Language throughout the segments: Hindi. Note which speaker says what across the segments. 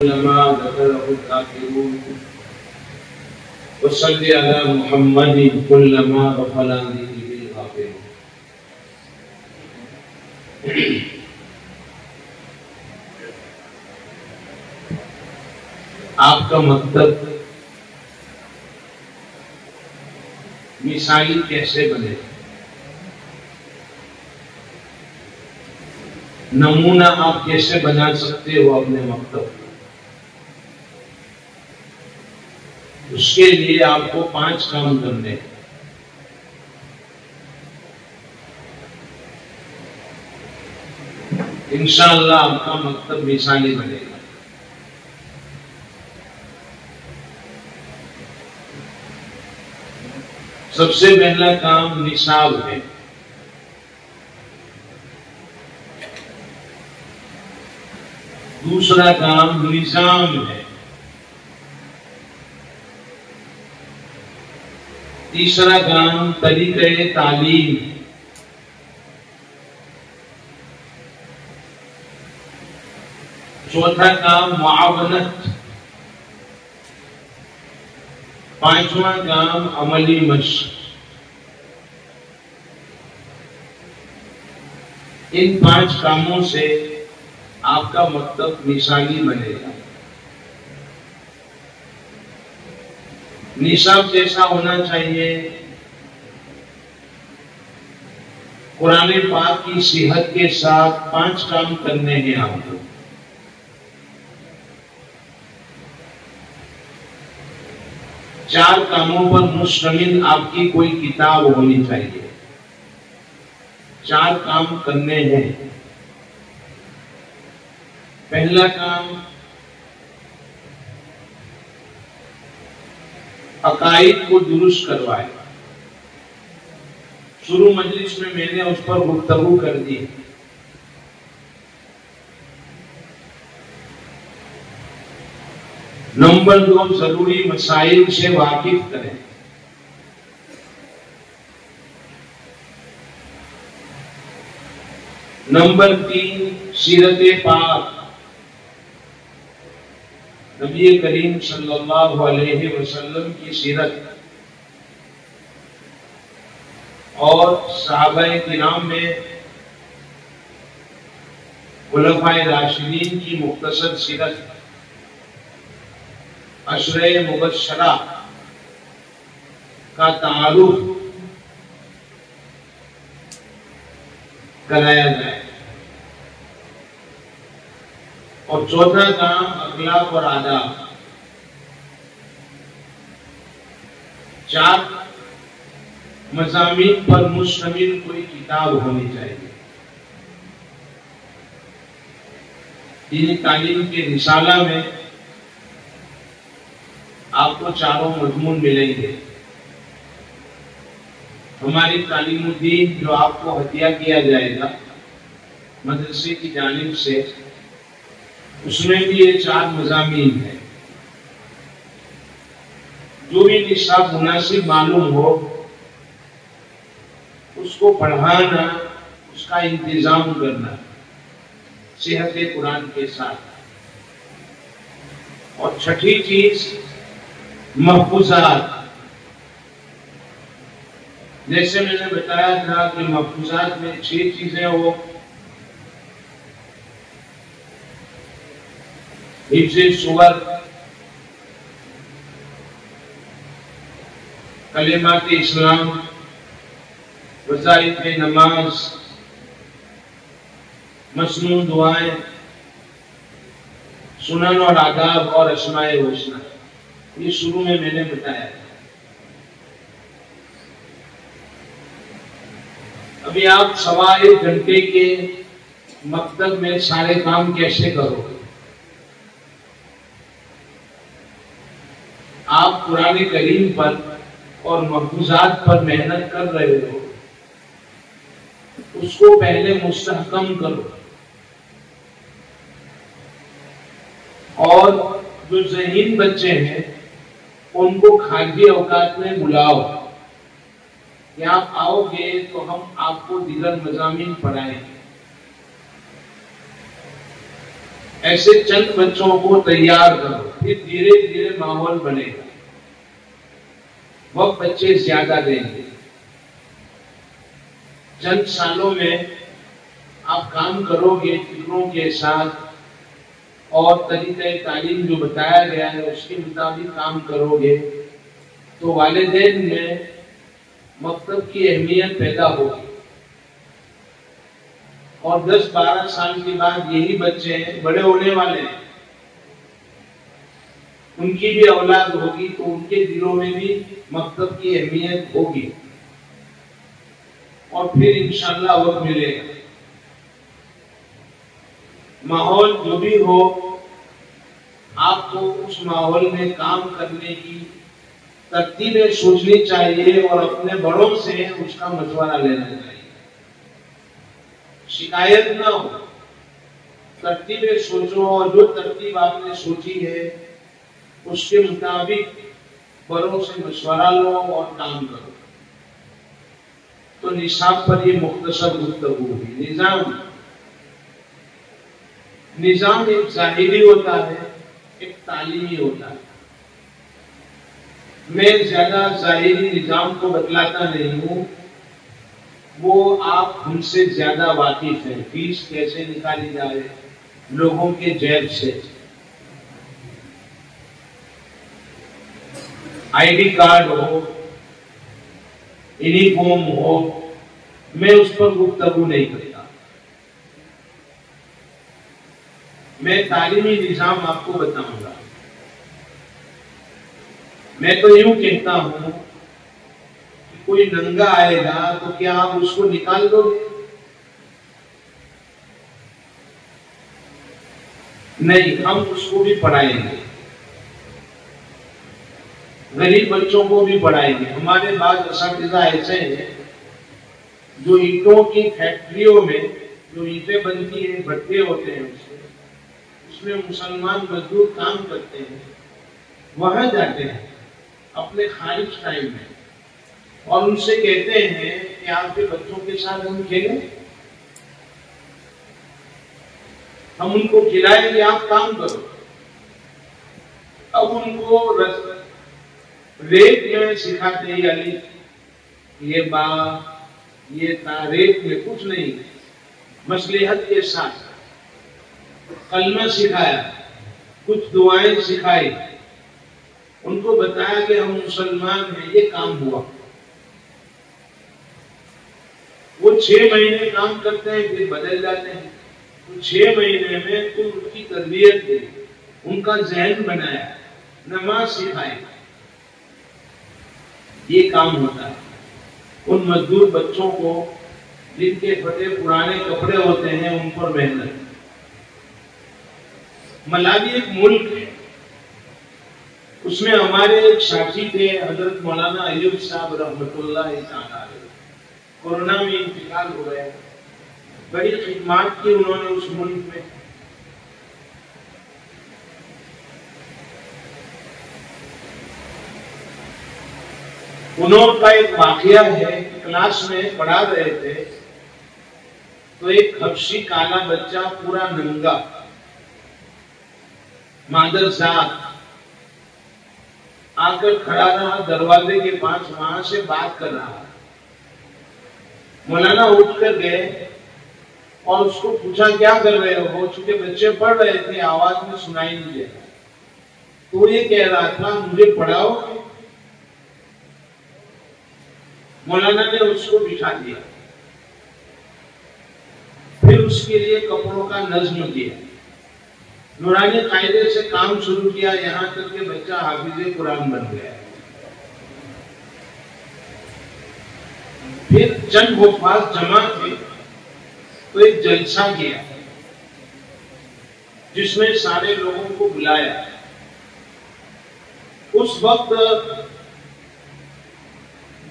Speaker 1: लमा ज़करहु ज़ाकिरून वसल्लि अला मुहम्मदिन कुल्लमा गफ़ला बिहिल गाफ़िलून। आपका मकसद मिसाली कैसे बने, नमूना आप कैसे बना सकते हो अपने मकसद, उसके लिए आपको 5 काम करने हैं। इंशाअल्लाह आपका मकसद मिसाली बनेगा। सबसे पहला काम निसाब है। दूसरा काम निजाम है। तीसरा काम तरीक़े तालीम। चौथा काम मुआवनत। पांचवा काम अमली मश्क। इन 5 कामों से आपका मकसद मिसाली बनेगा। निसाब जैसा होना चाहिए, कुरान पाक की सेहत के साथ 5 काम करने हैं आपको। चार कामों पर मुश्तमिल आपकी कोई किताब होनी चाहिए। 4 काम करने हैं। पहला काम अकाईद को दुरुस्त करवाए। शुरू मजलिस में मैंने उस पर गुफ्तगू कर दी। नंबर 2, जरूरी मसाइल से वाकिफ करें। नंबर 3, सीरत पाक, नबी करीम सल्लल्लाहु अलैहि वसल्लम की सीरत और सहाबाए किराम में खुलफाए राशिदीन की मुख्तसर सीरत, अशरे मुबश्शरा का तारुफ कराया जाए। और चौथा काम अखलाक और आदाब। 4 मज़ामीन पर मुश्तमिल कोई किताब होनी चाहिए। दीनी तालीम के रिसाला में आपको चारों मज़मून मिलेंगे। हमारी तालीमुद्दीन जो आपको हदिया किया जाएगा मदरसे की जानिब से, उसमें भी ये 4 मज़ामीन है। जो भी निसाब मुनासिब मालूम हो उसको पढ़ाना, उसका इंतजाम करना सेहत कुरान के साथ। और छठी चीज महफूजात। जैसे मैंने बताया था कि महफूजात में 6 चीजें हो। हिफ्ज़े सूवर, कलिमात इस्लाम, वज़ाइफ़ नमाज, मसनून दुआएं, सुनन और आदाब और अस्माए हुस्ना। ये शुरू में मैंने बताया था। अभी आप 1.25 घंटे के मकतब में सारे काम कैसे करोगे? आप कुरान करीम पर और महफूजात पर मेहनत कर रहे हो, उसको पहले मुस्तहकम करो। और जो ज़हीन बच्चे हैं उनको खाली औकात में बुलाओ कि आप आओगे तो हम आपको दीगर मज़ामीन पढ़ाएंगे। ऐसे चंद बच्चों को तैयार करो, फिर धीरे धीरे माहौल बनेगा, वक्त बच्चे ज्यादा देंगे। चंद सालों में आप काम करोगे फिक्रों के साथ और तरीके तालीम जो बताया गया है उसके मुताबिक काम करोगे तो वालिदैन में मकतब की अहमियत पैदा होगी। और 10-12 साल के बाद यही बच्चे बड़े होने वाले हैं, उनकी भी औलाद होगी तो उनके दिलों में भी मकतब की अहमियत होगी और फिर इंशाअल्लाह वक्त मिलेगा। माहौल जो भी हो, आपको उस माहौल में काम करने की तरतीबें सोचनी चाहिए और अपने बड़ों से उसका मशवरा लेना चाहिए। शिकायत ना हो, तरतीबें सोचो और जो तरतीब आपने सोची है उसके मुताबिक बड़ों से मशवरा लो और काम करो। तो निसाब पर ये मुख्तसर गुफ्तगू हुई। निजाम एक ज़ाहिरी होता है, एक तालीमी होता है। मैं ज्यादा ज़ाहिरी निजाम को बतलाता नहीं हूं, वो आप उनसे ज्यादा वाकिफ हैं। फीस कैसे निकाली जाए लोगों के जेब से, आईडी कार्ड हो, यूनिफॉर्म हो, मैं उस पर गुफ्तगू नहीं करता। मैं तालीमी निजाम आपको बताऊंगा। मैं तो यूं कहता हूं कि कोई नंगा आएगा तो क्या आप उसको निकाल दोगे? नहीं, हम उसको भी पढ़ाएंगे, गरीब बच्चों को भी पढ़ाएंगे। हमारे बाद असातिज़ा ऐसे हैं जो ईंटों की फैक्ट्रियों में जो ईंटें बनती हैं, भट्टे होते हैं, उसमें मुसलमान मजदूर काम करते हैं, वहां जाते हैं अपने खारिज टाइम में और उनसे कहते हैं कि आपके बच्चों के साथ हम खेलें, हम उनको खिलाएंगे, आप काम करो। अब उनको रेत में सिखाते ही अली ये बा ये ता, रेत में कुछ नहीं, मसलिहत के साथ कलमा सिखाया, कुछ दुआएं सिखाई, उनको बताया कि हम मुसलमान हैं, ये काम हुआ। वो 6 महीने काम करते हैं फिर बदल जाते हैं। तो 6 महीने में तुम उनकी तरबियत दी, उनका जहन बनाया, नमाज सिखाई, ये काम होता है। उन मजदूर बच्चों को जिनके फटे पुराने कपड़े होते हैं उन पर मेहनत। मलावी एक मुल्क है, उसमें हमारे एक साथी थे हजरत मौलाना अय्यूब साहब रहमतुल्लाह अलैह, कोरोना में इंतकाल हो गया। बड़ी खिदमत की उन्होंने उस मुल्क में। उन्होंने का एक वाकया है, क्लास में पढ़ा रहे थे तो एक हबशी काला बच्चा पूरा नंगा मादरजात आकर खड़ा रहा दरवाजे के पास, वहां से बात कर रहा। मौलाना उठ कर गए और उसको पूछा क्या कर रहे हो? चूंकि बच्चे पढ़ रहे थे, आवाज में सुनाई नहीं देता, तो ये कह रहा था मुझे पढ़ाओ। मौलाना ने उसको बिठा दिया, फिर उसके लिए कपड़ों का नज्म किया, नूरानी कायदे से काम शुरू किया, यहां तक कि बच्चा हाफिज़े कुरान बन गया। फिर चंद हुफ़ाज़ जमा थे तो एक जलसा किया जिसमें सारे लोगों को बुलाया। उस वक्त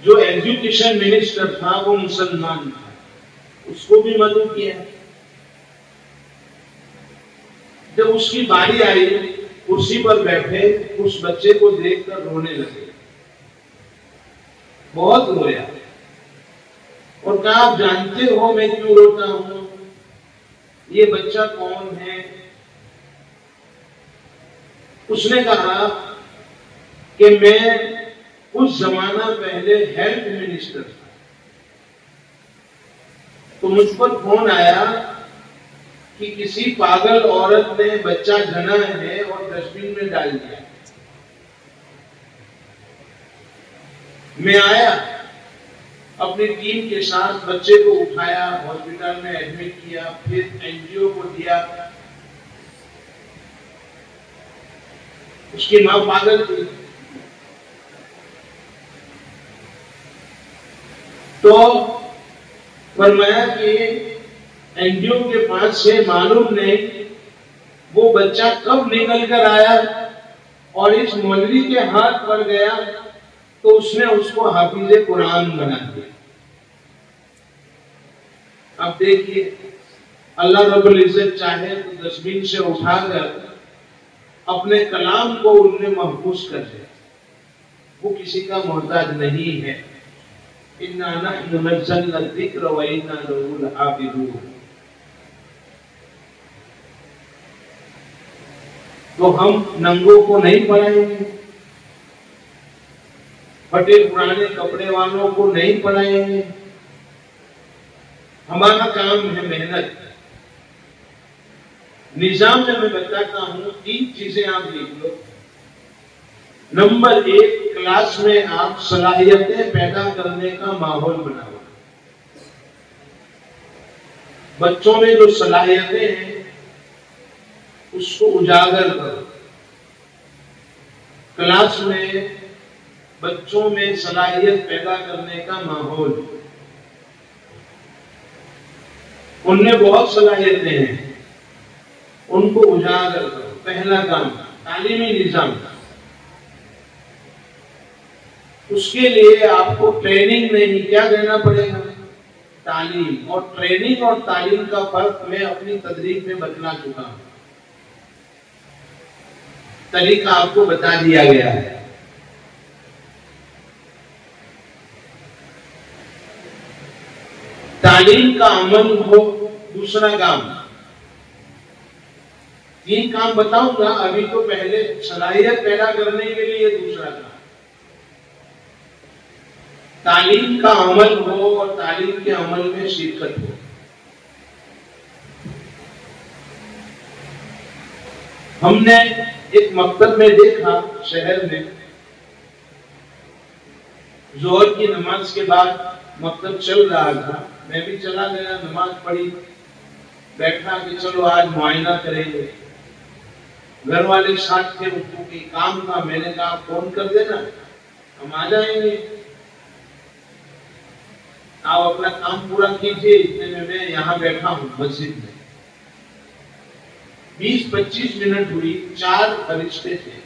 Speaker 1: जो एजुकेशन मिनिस्टर था वो मुसलमान था, उसको भी मदऊ किया। जब उसकी बारी आई, कुर्सी पर बैठे, उस बच्चे को देखकर रोने लगे, बहुत रोया और कहा आप जानते हो मैं क्यों रोता हूं? ये बच्चा कौन है? उसने कहा कि मैं कुछ जमाना पहले हेल्थ मिनिस्टर था, तो मुझ पर फोन आया कि किसी पागल औरत ने बच्चा जना है और डस्टबिन में डाल दिया। मैं आया, अपनी टीम के साथ बच्चे को उठाया, हॉस्पिटल में एडमिट किया, फिर एनजीओ को दिया। उसकी मां पागल थी, तो फरमाया कि एनजीओ के पास से मालूम नहीं वो बच्चा कब निकल कर आया और इस मौलवी के हाथ पड़ गया, तो उसने उसको हाफिज़े कुरान बना दिया। अब देखिए, अल्लाह रब्बुल इज्जत चाहे तो डस्टबिन से उठाकर अपने कलाम को उनने महफूज कर दिया। वो किसी का मोहताज नहीं है। इन्ना नहनु नज़्ज़लना ज़िक्र व इन्ना लहू लहाफ़िज़ून। तो हम नंगों को नहीं पढ़ाएंगे, फटे पुराने कपड़े वालों को नहीं पढ़ाएंगे। हमारा काम है मेहनत। निजाम में मैं बताता हूं, 3 चीजें आप लिख लो। नंबर 1, क्लास में आप सलाहियतें पैदा करने का माहौल बनाओ। बच्चों में जो सलाहियतें हैं उसको उजागर करो। क्लास में बच्चों में सलाहियत पैदा करने का माहौल। उनमें बहुत सलाहियतें हैं, उनको उजागर करो। पहला काम तालीमी निजाम। उसके लिए आपको ट्रेनिंग नहीं, क्या देना पड़ेगा? तालीम। और ट्रेनिंग और तालीम का फर्क मैं अपनी तदरीक में बतला चुका हूं, तरीका आपको बता दिया गया है। तालीम का अमल हो दूसरा काम। 3 काम बताऊंगा अभी, तो पहले सलाहियत पैदा करने के लिए दूसरा काम। तालीम का अमल हो और तालीम के अमल में शिरकत हो। हमने एक मकतब में देखा शहर में, जोहर की नमाज के बाद मकतब चल रहा था, मैं भी चला गया, नमाज पढ़ी, बैठा कि चलो आज मुआयना करेंगे। घर वाले साथ थे, उनको की काम था, मैंने कहा फोन कर देना, हम आ जाएंगे, आप अपना काम पूरा कीजिए। इतने में मैं यहाँ बैठा हूँ मस्जिद में। 20-25 मिनट हुई, 4 फरिश्ते थे,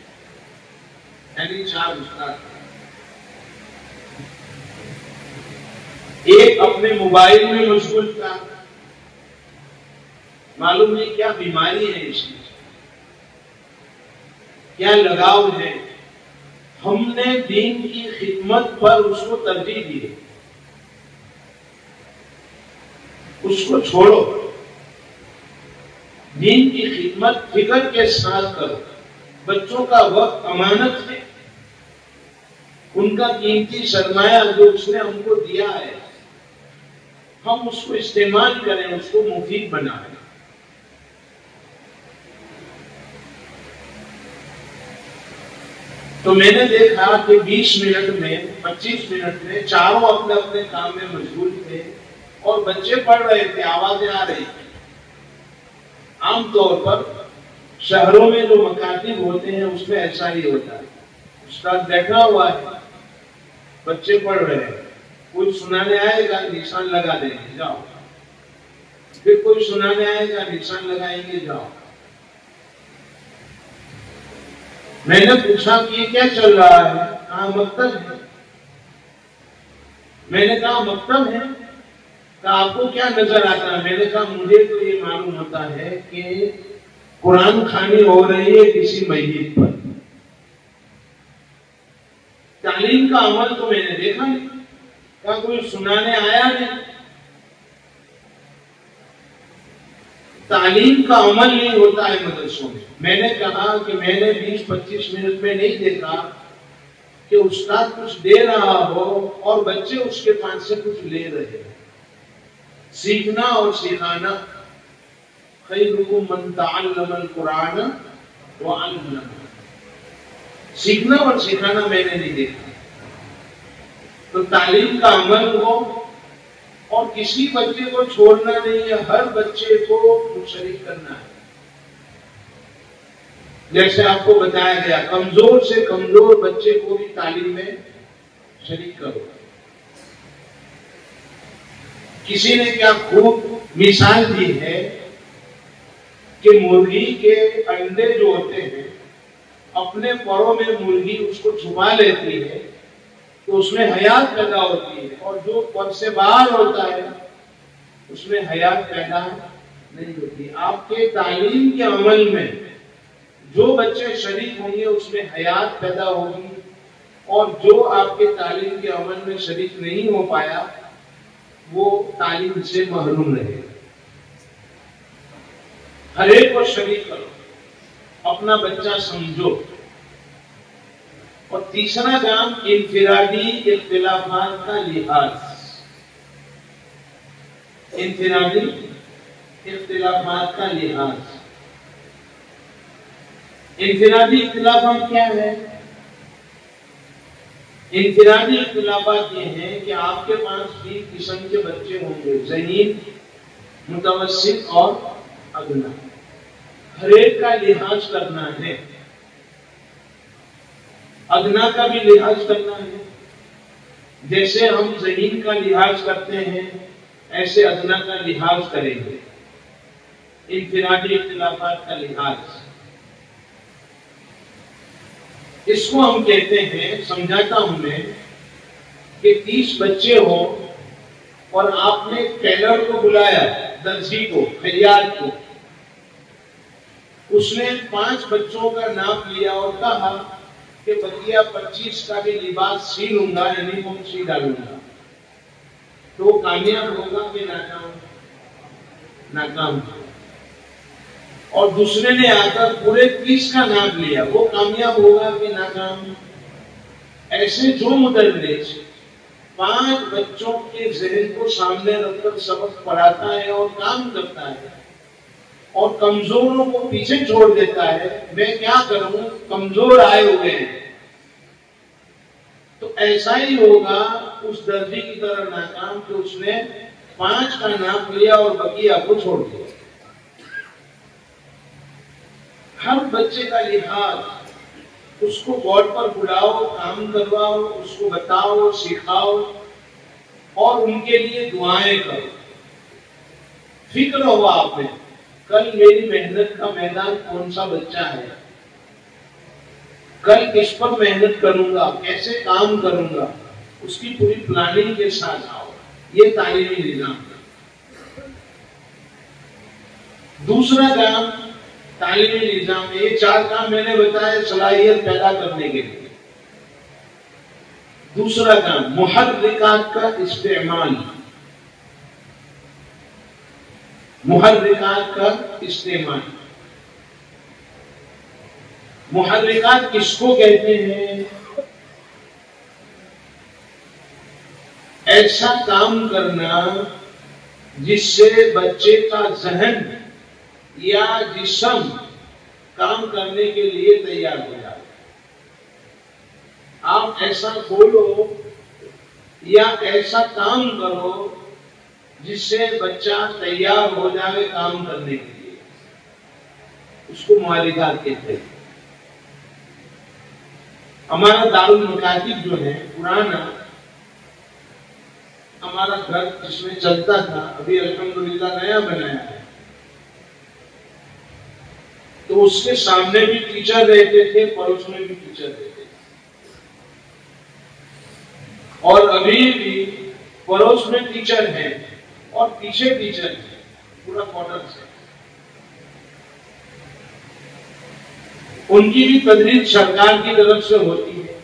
Speaker 1: यानी 4 उस्ताद थे। एक अपने मोबाइल में मशगूल था, मालूम नहीं क्या बीमारी है इसकी, क्या लगाव है। हमने दीन की खिदमत पर उसको तरजीह दी, उसको छोड़ो। दीन की खिदमत फिक्र के साथ करो। बच्चों का वक्त अमानत है, उनका कीमती सरमाया जो उसने हमको दिया है, हम उसको इस्तेमाल करें, उसको मुफीद बनाएं। तो मैंने देखा कि 20 मिनट में, 25 मिनट में चारों अपने अपने काम में मशगूल थे और बच्चे पढ़ रहे थे, आवाजें आ रही थी। आमतौर पर शहरों में जो मकातिब होते हैं उसमें ऐसा ही होता है, उस्ताद बैठा हुआ है, बच्चे पढ़ रहे हैं, कोई सुनाने आएगा निशान लगा देंगे जाओ, फिर कोई सुनाने आएगा निशान लगाएंगे जाओ। मैंने पूछा कि ये क्या चल रहा है? कहा मकतब है। मैंने कहा मकतब है? कहा आपको क्या नजर आता है? मैंने कहा मुझे तो ये मालूम होता है कि कुरान खानी हो रही है किसी मस्जिद पर। तालीम का अमल तो मैंने देखा नहीं, कहा कोई सुनाने आया नहीं। तालीम का अमल नहीं होता है मदरसों में। मैंने कहा कि मैंने 20-25 मिनट में नहीं देखा कि उस्ताद कुछ दे रहा हो और बच्चे उसके पास से कुछ ले रहे हैं। सीखना और सिखाना, खैरुकुम मन तअल्लमल कुरान व अल्लम। सीखना और सिखाना मैंने नहीं देखा। तो तालीम का अमल हो और किसी बच्चे को छोड़ना नहीं है, हर बच्चे को मुशर्रिक करना है। जैसे आपको बताया गया, कमजोर से कमजोर बच्चे को भी तालीम में शरीक करो। किसी ने क्या खूब मिसाल दी है कि मुर्गी के अंडे जो होते हैं, अपने परों में मुर्गी उसको छुपा लेती है तो उसमें हयात पैदा होती है, और जो पर से बाहर होता है उसमें हयात पैदा नहीं होती। आपके तालीम के अमल में जो बच्चे शरीक होंगे उसमें हयात पैदा होगी, और जो आपके तालीम के अमल में शरीक नहीं हो पाया वो तालीम से महरूम रहेगा। हर एक को शरीक करो, अपना बच्चा समझो। और तीसरा काम, इनफिरादी इख्तिलाफात का लिहाज। इनफिरादी इख्तिलाफात का लिहाज। इनफिरादी इख्तिलाफात क्या है? इनफिरादी इख्तिलाफात ये हैं कि आपके पास 3 किस्म के बच्चे होंगे, ज़हीन, मुतवस्सित और अदना। हर एक का लिहाज करना है, अदना का भी लिहाज करना है। जैसे हम ज़हीन का लिहाज करते हैं ऐसे अदना का लिहाज करेंगे। इनफिरादी इख्तिलाफात का लिहाज, इसको हम कहते हैं, समझाता हूं मैं, कि 30 बच्चे हो और आपने टेलर को बुलाया, दर्जी को, खैयात को। उसने 5 बच्चों का नाप लिया और कहा कि बतिया 25 का भी लिबास सी लूंगा, यूनिफॉर्म सी डालूंगा। तो वो कामयाब होगा कि नाकाम? नाकाम। और दूसरे ने आकर पूरे 30 का नाप लिया, वो कामयाब होगा कि नाकाम? ऐसे जो मुदर्रिस 5 बच्चों के ज़हन को सामने रखकर सबक पढ़ाता है और काम करता है, और कमजोरों को पीछे छोड़ देता है, मैं क्या करूं, कमजोर आए हुए हैं, तो ऐसा ही होगा उस दर्जी की तरह नाकाम कि उसने 5 का नाप लिया और बकिया को छोड़ दिया। हर बच्चे का लिहाज, उसको बोर्ड पर बुलाओ, काम करवाओ, उसको बताओ, सिखाओ और उनके लिए दुआएं करो। फिक्र हो आप में, कल मेरी मेहनत का मैदान कौन सा बच्चा है, कल किस पर मेहनत करूंगा, कैसे काम करूंगा, उसकी पूरी प्लानिंग के साथ आओ। ये तालीमी निजाम है। दूसरा काम तालीमी निजाम में, ये 4 काम मैंने बताया सलाहियत पैदा करने के लिए। दूसरा काम, मुहर्रिकात का इस्तेमाल। मुहर्रिकात का इस्तेमाल। मुहर्रिकात किसको कहते हैं? ऐसा काम करना जिससे बच्चे का जहन या जिस्म काम करने के लिए तैयार हो जाए। आप ऐसा बोलो या ऐसा काम करो जिससे बच्चा तैयार हो जाए काम करने के लिए, उसको मुहर्रिकात कहते हैं। हमारा दारुल मकातिब जो है पुराना, हमारा घर जिसमें चलता था, अभी अल्हम्दुलिल्लाह नया बनाया है, तो उसके सामने भी टीचर रहते थे, पड़ोस में भी टीचर रहते थे, और अभी भी पड़ोस में टीचर हैं और पीछे टीचर है, पूरा क्वार्टर से। उनकी भी तदरीस सरकार की तरफ से होती है।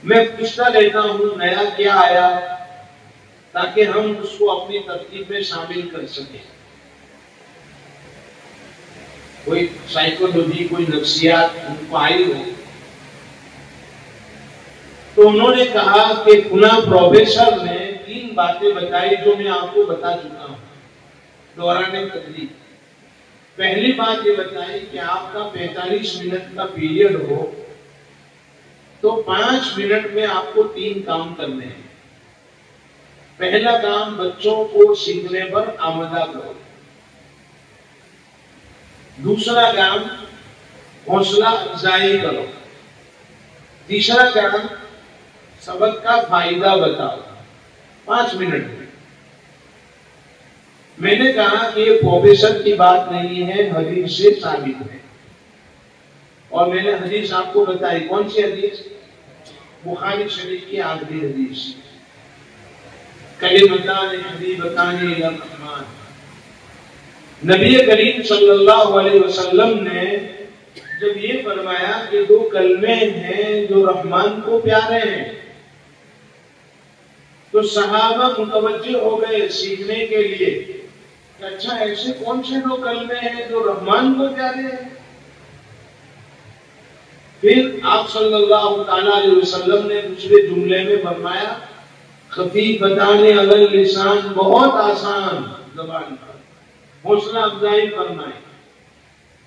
Speaker 1: मैं पूछता रहता हूं नया क्या आया, ताकि हम उसको अपनी तरतीब में शामिल कर सकें। कोई साइकोलॉजी, कोई नफ्सियात उनको आई हो, तो उन्होंने कहा कि पुनः प्रोफेसर ने 3 बातें बताई जो मैं आपको बता चुका हूं दौरान तदरीस। पहली बात ये बताई कि आपका 45 मिनट का पीरियड हो तो 5 मिनट में आपको 3 काम करने हैं। पहला काम, बच्चों को सीखने पर आमदा करो। दूसरा काम, हौसला अफजाई करो। तीसरा काम, सबक का फायदा बताओ 5 मिनट में। मैंने कहा कि ये प्रोफेसर की बात नहीं है, हदीस से साबित है। और मैंने हदीस आपको बताई। कौन सी हदीस? बुखारी शरीफ की आखिरी हदीस, कलिमतान हबीबतान इला रहमान। नबी करीम सल्लल्लाहु अलैहि वसल्लम ने जब ये फरमाया कि 2 कलमे हैं जो रहमान को प्यारे हैं, तो सहाबा मुतवज्जे हो गए सीखने के लिए। अच्छा, ऐसे कौन से 2 कलमे हैं जो रहमान को प्यारे हैं? फिर आप सल्लल्लाहु अलैहि वसल्लम ने दूसरे जुमले में फरमाया, खफीफतान अलल लिसान, बहुत आसान ज़बान पर, हौसला अफजाई फरमाई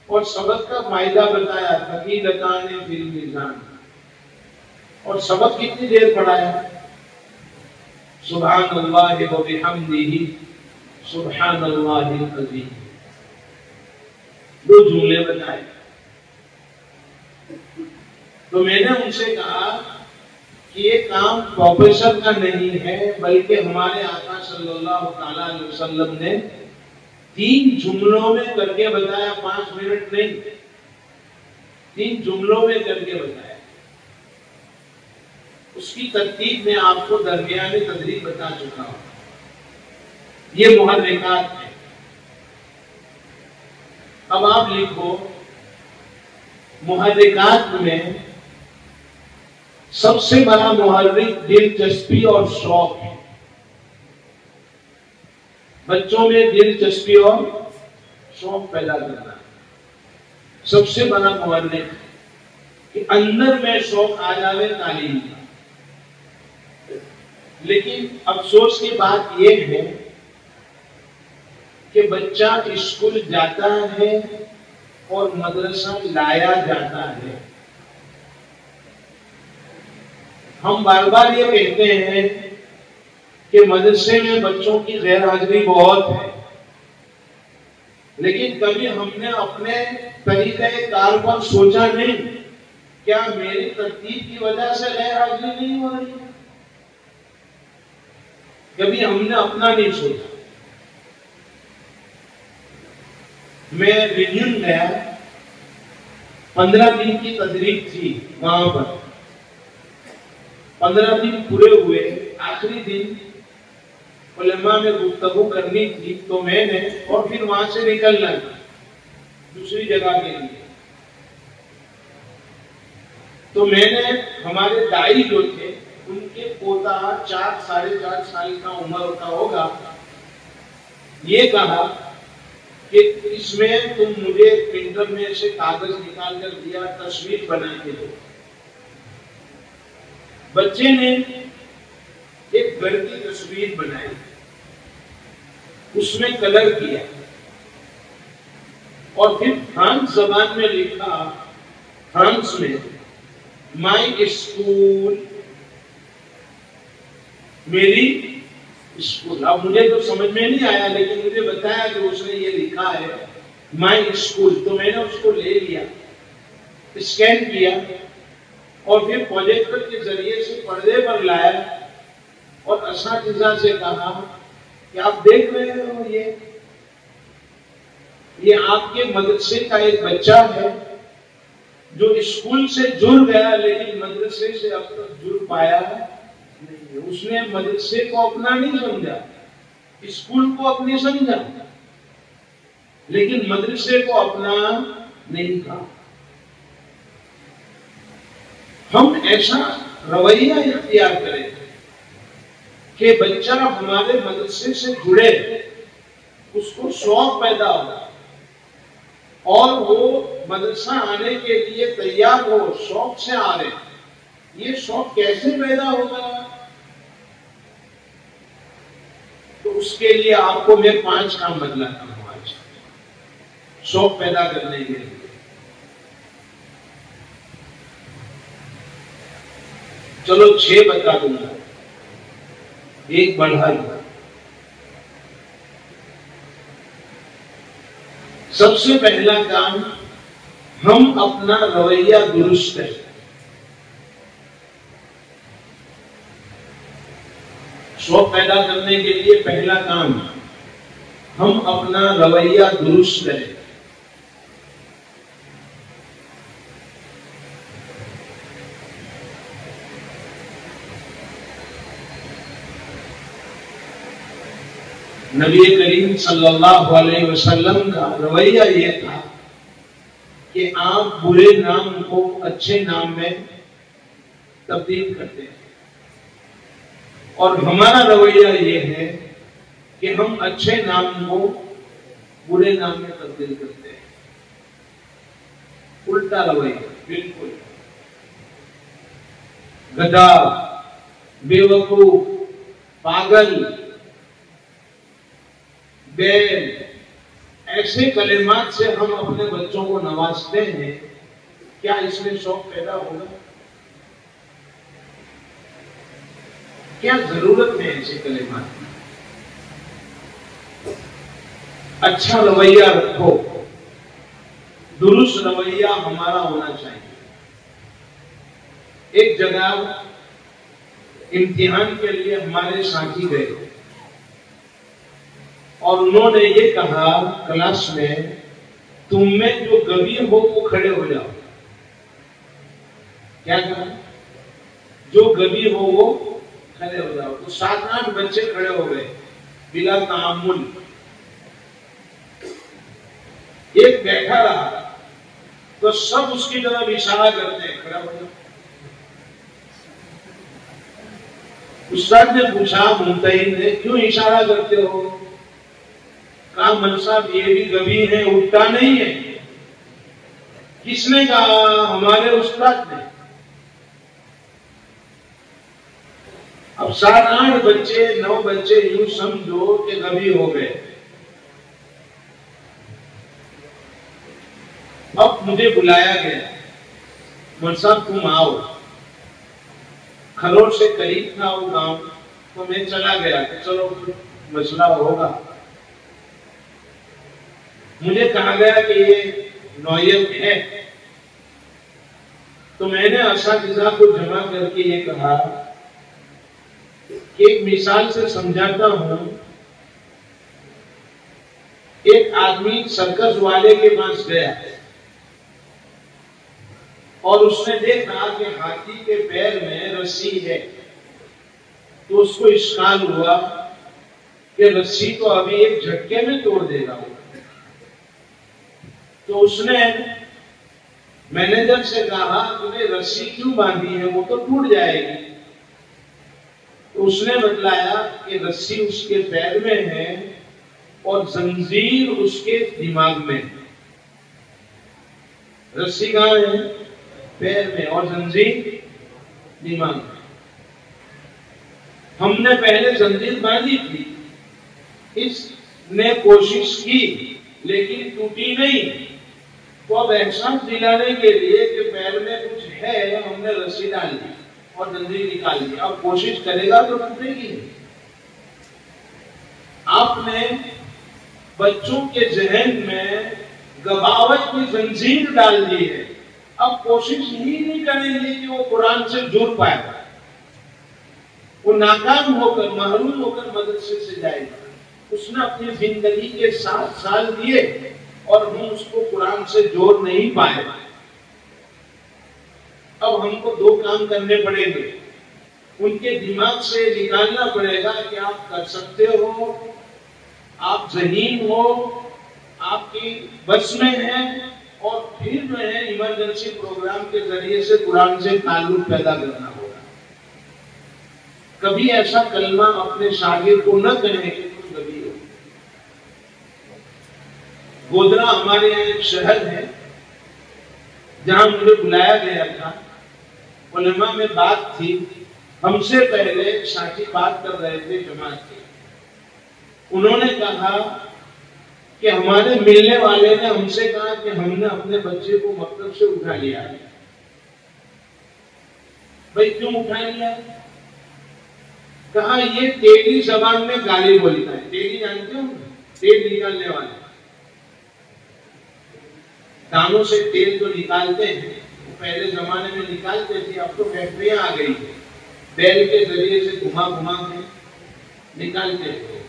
Speaker 1: और सबक का फायदा बताया, थकीलतान फिल मीज़ान। और सबक कितनी देर पढ़ाया? सुब्हानल्लाहि व बिहम्दिही सुब्हानल्लाहिल अज़ीम। 2 जुमले बताए। तो मैंने उनसे कहा कि ये काम प्रोफेसर का नहीं है, बल्कि हमारे आका सल्लल्लाहु अलैहि वसल्लम ने 3 जुमलों में करके बताया, 5 मिनट नहीं, 3 जुमलों में करके बताया। उसकी तरतीब में आपको दरमियानी तदरीस बता चुका हूं। ये मुहर्रिकात है। अब आप लिखो, मुहर्रिकात में सबसे बड़ा मुहर्रिक दिलचस्पी और शौक है। बच्चों में दिलचस्पी और शौक पैदा करना सबसे बड़ा मुहर्रिक, कि अंदर में शौक आ जावे तालीम का। लेकिन अफसोस की बात यह है कि बच्चा स्कूल जाता है और मदरसा लाया जाता है। हम बार बार ये कहते हैं कि मदरसे में बच्चों की गैर हाजिरी बहुत है, लेकिन कभी हमने अपने तरीके कार पर सोचा नहीं, क्या मेरी तरतीब की वजह से गैर हाजिरी नहीं हो रही है? कभी हमने अपना नहीं सोचा। मैं रिन्यून गया, 15 दिन की तदरीस थी वहां पर। 15 दिन पूरे हुए, आखिरी दिन उलमा में गुफ्तगू करनी थी, तो मैंने, और फिर वहां से निकलना दूसरी जगह के लिए, तो मैंने हमारे दाई जो थे, उनके पोता 4 साढ़े 4 साल का उम्र का होगा, ये कहा कि इसमें तुम मुझे प्रिंटर में से कागज निकाल कर दिया, तस्वीर बना के दो। बच्चे ने एक घर की तस्वीर बनाई, उसमें कलर किया और फिर फ्रांस जबान में लिखा, फ्रांस में, माई स्कूल, मेरी स्कूल। अब मुझे तो समझ में नहीं आया, लेकिन मुझे बताया कि उसने ये लिखा है माई स्कूल। तो मैंने उसको ले लिया, स्कैन किया और फिर प्रोजेक्टर के जरिए से पर्दे पर लाया और असातिज़ा से कहा कि आप देख रहे हो, ये आपके मदरसे का एक बच्चा है जो स्कूल से जुड़ गया, लेकिन मदरसे से अब तक जुड़ पाया नहीं। उसने मदरसे को अपना नहीं समझा, स्कूल को अपनी समझा, लेकिन मदरसे को अपना नहीं कहा। हम ऐसा रवैया इख्तियार करें कि बच्चा हमारे मदरसे से जुड़े, उसको शौक पैदा होगा। और वो मदरसा आने के लिए तैयार हो, शौक से आ रहे, ये शौक कैसे पैदा होगा? तो उसके लिए आपको मैं 5 काम बतलाता हूं आज, शौक पैदा करने के लिए। चलो 6 बता दूंगा, एक बढ़ा दूंगा। सबसे पहला काम, हम अपना रवैया दुरुस्त करें। शौक पैदा करने के लिए पहला काम, हम अपना रवैया दुरुस्त करें। नबी करीम सल्लल्लाहु अलैहि वसल्लम का रवैया ये था कि आप बुरे नाम को अच्छे नाम में तब्दील करते हैं, और हमारा रवैया ये है कि हम अच्छे नाम को बुरे नाम में तब्दील करते हैं। उल्टा रवैया, बिल्कुल। गधा, बेवकूफ, पागल, बैल, ऐसे कलेमात से हम अपने बच्चों को नवाजते हैं। क्या इसमें शौक पैदा होगा? क्या जरूरत है ऐसे कलेमात की? अच्छा रवैया रखो, दुरुस्त रवैया हमारा होना चाहिए। एक जगह इम्तिहान के लिए हमारे साथी गए और उन्होंने ये कहा क्लास में, तुम में जो गंभीर हो वो खड़े हो जाओ। क्या कहा? जो गंभीर हो वो खड़े हो जाओ। तो 7-8 बच्चे खड़े हो गए बिना तामुल। एक बैठा रहा तो सब उसकी तरफ इशारा करते हैं, खड़ा हो जाओ। उस्ताद ने पूछा मुमतहिन ने, क्यों इशारा करते हो? कहा, मन साहब ये भी गंभीर है, उठता नहीं है। किसने कहा? हमारे उस्ताद ने। अब 7-8 बच्चे, 9 बच्चे यूं समझो कि गंभीर हो गए। अब मुझे बुलाया गया, मन साहब तुम आओ। खरोड़ से करीब था वो गांव, तो मैं चला गया कि चलो मसला होगा। मुझे कहा गया कि ये नौयत है, तो मैंने असातिज़ा को जमा करके ये कहा कि एक मिसाल से समझाता हूं। एक आदमी सर्कस वाले के पास गया और उसने देखा कि हाथी के पैर में रस्सी है, तो उसको इश्काल हुआ कि रस्सी तो अभी एक झटके में तोड़ देगा। तो उसने मैनेजर से कहा, तूने रस्सी क्यों बांधी है, वो तो टूट जाएगी। तो उसने बतलाया कि रस्सी उसके पैर में है और जंजीर उसके दिमाग में है। रस्सी कहां है? पैर में, और जंजीर दिमाग में। हमने पहले जंजीर बांधी थी, इसने कोशिश की लेकिन टूटी नहीं। तो अब एहसास दिलाने के लिए कि पैर में कुछ है, हमने रस्सी डाल दी और जंजीर निकाल दी। अब कोशिश करेगा तो टूटेगी। आपने बच्चों के जहन में गबावत की जंजीर डाल दी है। अब कोशिश ही नहीं करेंगे कि वो कुरान से जुड़ पाएगा। वो नाकाम होकर, महरूम होकर मदरसे से जाएगा। उसने अपनी जिंदगी के 7 साल दिए और हम उसको कुरान से जोड़ नहीं पाए। अब हमको 2 काम करने पड़ेंगे। उनके दिमाग से निकालना पड़ेगा कि आप कर सकते हो, आप ज़हीन हो, आपकी बस में है, और फिर जो है इमरजेंसी प्रोग्राम के जरिए से कुरान से ताल्लुक पैदा करना होगा। कभी ऐसा कलमा अपने शागिर्द को न कहें कि तुम गंभीर हो। गोधरा हमारे यहाँ एक शहर है जहां मुझे बुलाया गया था। उलमा में बात थी, हमसे पहले साथी बात कर रहे थे जमात के। उन्होंने कहा कि हमारे मिलने वाले ने हमसे कहा कि हमने अपने बच्चे को मकतब से उठा लिया है। भाई क्यों उठा लिया? कहा ये तेली जबान में गाली बोलता है। तेली जानते हो? तेल निकालने वाला, दानों से तेल जो निकालते हैं, पहले जमाने में निकालते थे, अब तो फैक्ट्रियां आ गई है, बैल के जरिए से घुमा घुमा के निकालते थे।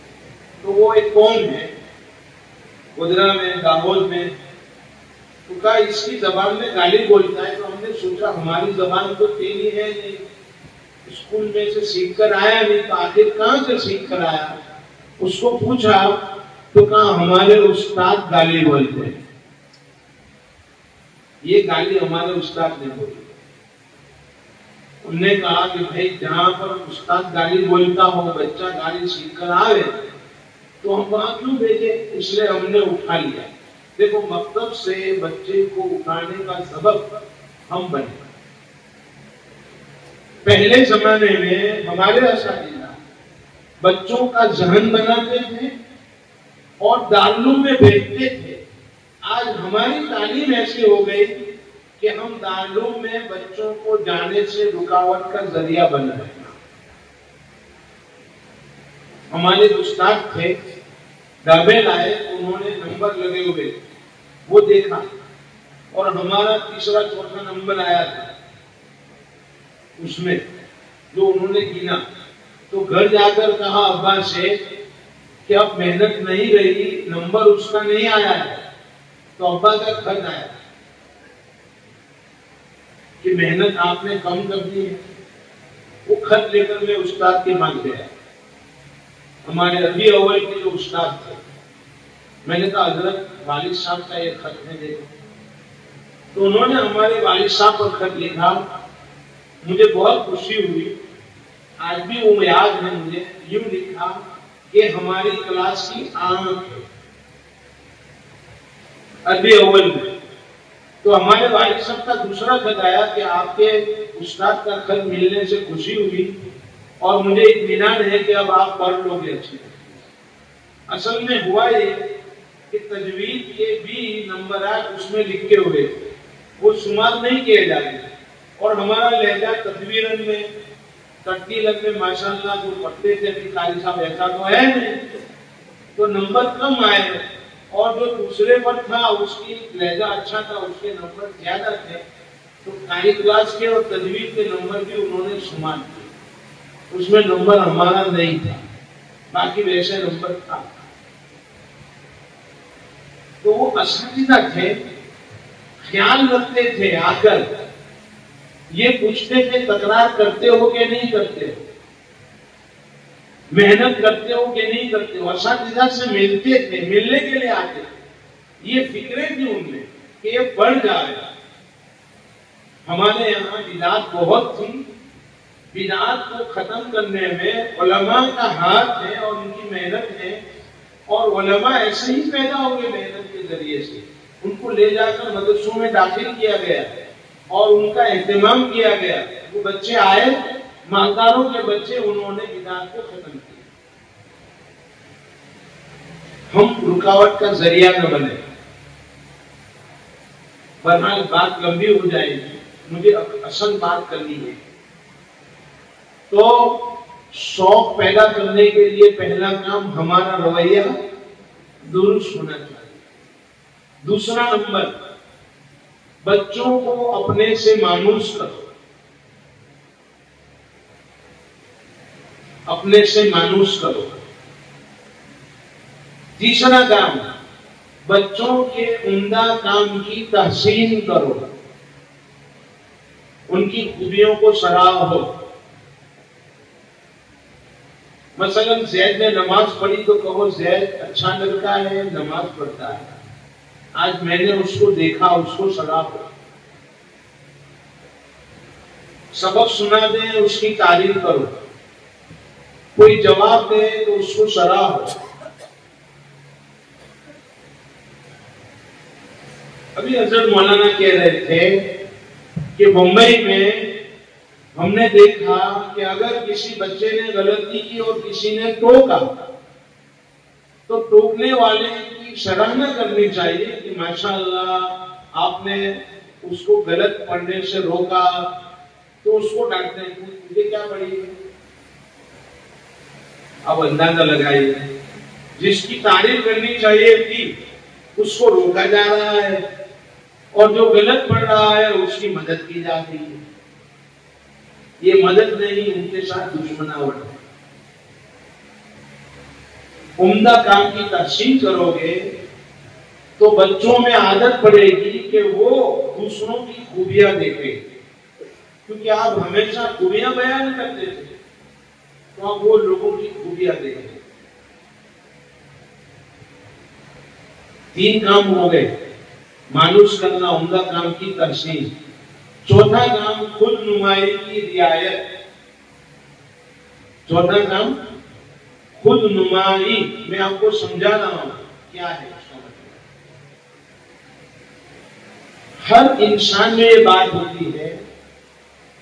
Speaker 1: तो वो एक कौम है गोधरा में, दाहोद में, तो कहा इसकी जबान में गाली बोलता है। तो हमने सोचा हमारी जबान तो तेली है नहीं, स्कूल में से सीख कर आया नहीं, तो आखिर कहां से सीख कर आया? उसको पूछा तो कहा हमारे उस्ताद गाली बोलते हैं। ये गाली हमारे उस्ताद ने बोली। उन्होंने कहा कि भाई जहां पर उस्ताद गाली बोलता हो, बच्चा गाली सीख कर आवे, तो हम वहां क्यों भेजे? इसलिए हमने उठा लिया। देखो, मकतब से बच्चे को उठाने का सबब हम बने। पहले जमाने में हमारे असातिज़ा बच्चों का जहन बनाते थे और दारुल में भेजते थे। आज हमारी तालीम ऐसी हो गई कि हम दारुल में बच्चों को जाने से रुकावट का जरिया बन रहे हैं। हमारे उस्ताद थे, दाबेल आए, उन्होंने नंबर लगे हुए, वो देखा और हमारा तीसरा चौथा नंबर आया था उसमें, जो उन्होंने गिना। तो घर जाकर कहा अब्बा से कि अब मेहनत नहीं रही, नंबर उसका नहीं आया है। तो अब्बा का खत आया कि मेहनत आपने कम कर दी है। वो खत लेकर मैं उस्ताद के पास गया, हमारे रबी अव्वल के जो उस्ताद थे। मैंने कहा हजरत, वालिद साहब का ये खत है, देखो। तो उन्होंने हमारे वालिद साहब पर खत लिखा। मुझे बहुत खुशी हुई, आज भी वो याद है मुझे। यूं लिखा कि हमारी क्लास की आंख है, अरबी अव्वल में। तो हमारे वालिद साहब का दूसरा खत आया कि आपके उस्ताद का खत मिलने से खुशी हुई और मुझे इत्मीनान है कि अब आप पढ़ लोगे अच्छी। असल में हुआ ये कि तजवीद के भी नंबरात उसमें लिखे हुए थे, वो शुमार नहीं किए जाते। और हमारा लहजा तदवीरन में, तरतीलन में माशाअल्लाह जो पढ़ते थे कि काली साहब ऐसा तो है नहीं, तो नंबर कम आए। और जो दूसरे पर था उसकी लहजा अच्छा था, उसके नंबर ज्यादा थे। तो कारी क्लास के और तजवीद के नंबर भी उन्होंने शुमार किए। उसमें नंबर हमारा नहीं था, बाकी वैसे नंबर था। तो वो असातिज़ा थे, ख्याल रखते थे, आकर ये पूछते थे तकरार करते हो कि नहीं करते हो, मेहनत करते हो कि नहीं करते हो। असातिज़ा से मिलते थे, मिलने के लिए आते थे। ये फिक्रे थी उनमें कि ये बढ़ जाएगा। हमारे यहाँ बिदात बहुत थी, बिदात को खत्म करने में उलमा का हाथ है और उनकी मेहनत है। और उलमा ऐसे ही पैदा हो गए मेहनत के जरिए से। उनको ले जाकर मदरसों में दाखिल किया गया और उनका एहतमाम किया गया। वो बच्चे आए, मालदारों के बच्चे, उन्होंने बिदात को खत्म किया। हम रुकावट का जरिया न बने। बहरहाल बात लंबी हो जाएगी, मुझे असल बात करनी है। तो शौक पैदा करने के लिए पहला काम हमारा रवैया दुरुस्त होना चाहिए। दूसरा नंबर, बच्चों को अपने से मानूस करो, अपने से मानूस करो। तीसरा काम, बच्चों के उम्दा काम की तहसीन करो, उनकी खूबियों को सराहो। मसलन जैद ने नमाज पढ़ी तो कहो जैद अच्छा लड़का है, नमाज पढ़ता है, आज मैंने उसको देखा, उसको सराहो। सबक सुना दे, उसकी तारीफ करो। कोई जवाब दे तो उसको सराहो। अभी हजरत मौलाना कह रहे थे कि मुंबई में हमने देखा कि अगर किसी बच्चे ने गलती की और किसी ने टोका तो टोकने वाले की सराहना करनी चाहिए कि माशाअल्लाह आपने उसको गलत पढ़ने से रोका, तो उसको डांटते हैं तुझे क्या पड़ी। अब अंदाजा लगाइए, जिसकी तारीफ करनी चाहिए थी उसको रोका जा रहा है और जो गलत पढ़ रहा है उसकी मदद की जाती है। ये मदद नहीं, उनके साथ दुश्मनावट है। उम्दा काम की तहसीन करोगे तो बच्चों में आदत पड़ेगी कि वो दूसरों की खूबियां देखें, क्योंकि आप हमेशा खूबियां बयान करते थे तो आप वो लोगों की खूबियां देखें। 3 काम हो गए, मानुस करना, उम्दा काम की तहसीन। चौथा काम खुद नुमाई की रियायत। चौथा काम खुद नुमाई। मैं आपको समझा रहा हूं क्या है उसका मतलब। हर इंसान में ये बात होती है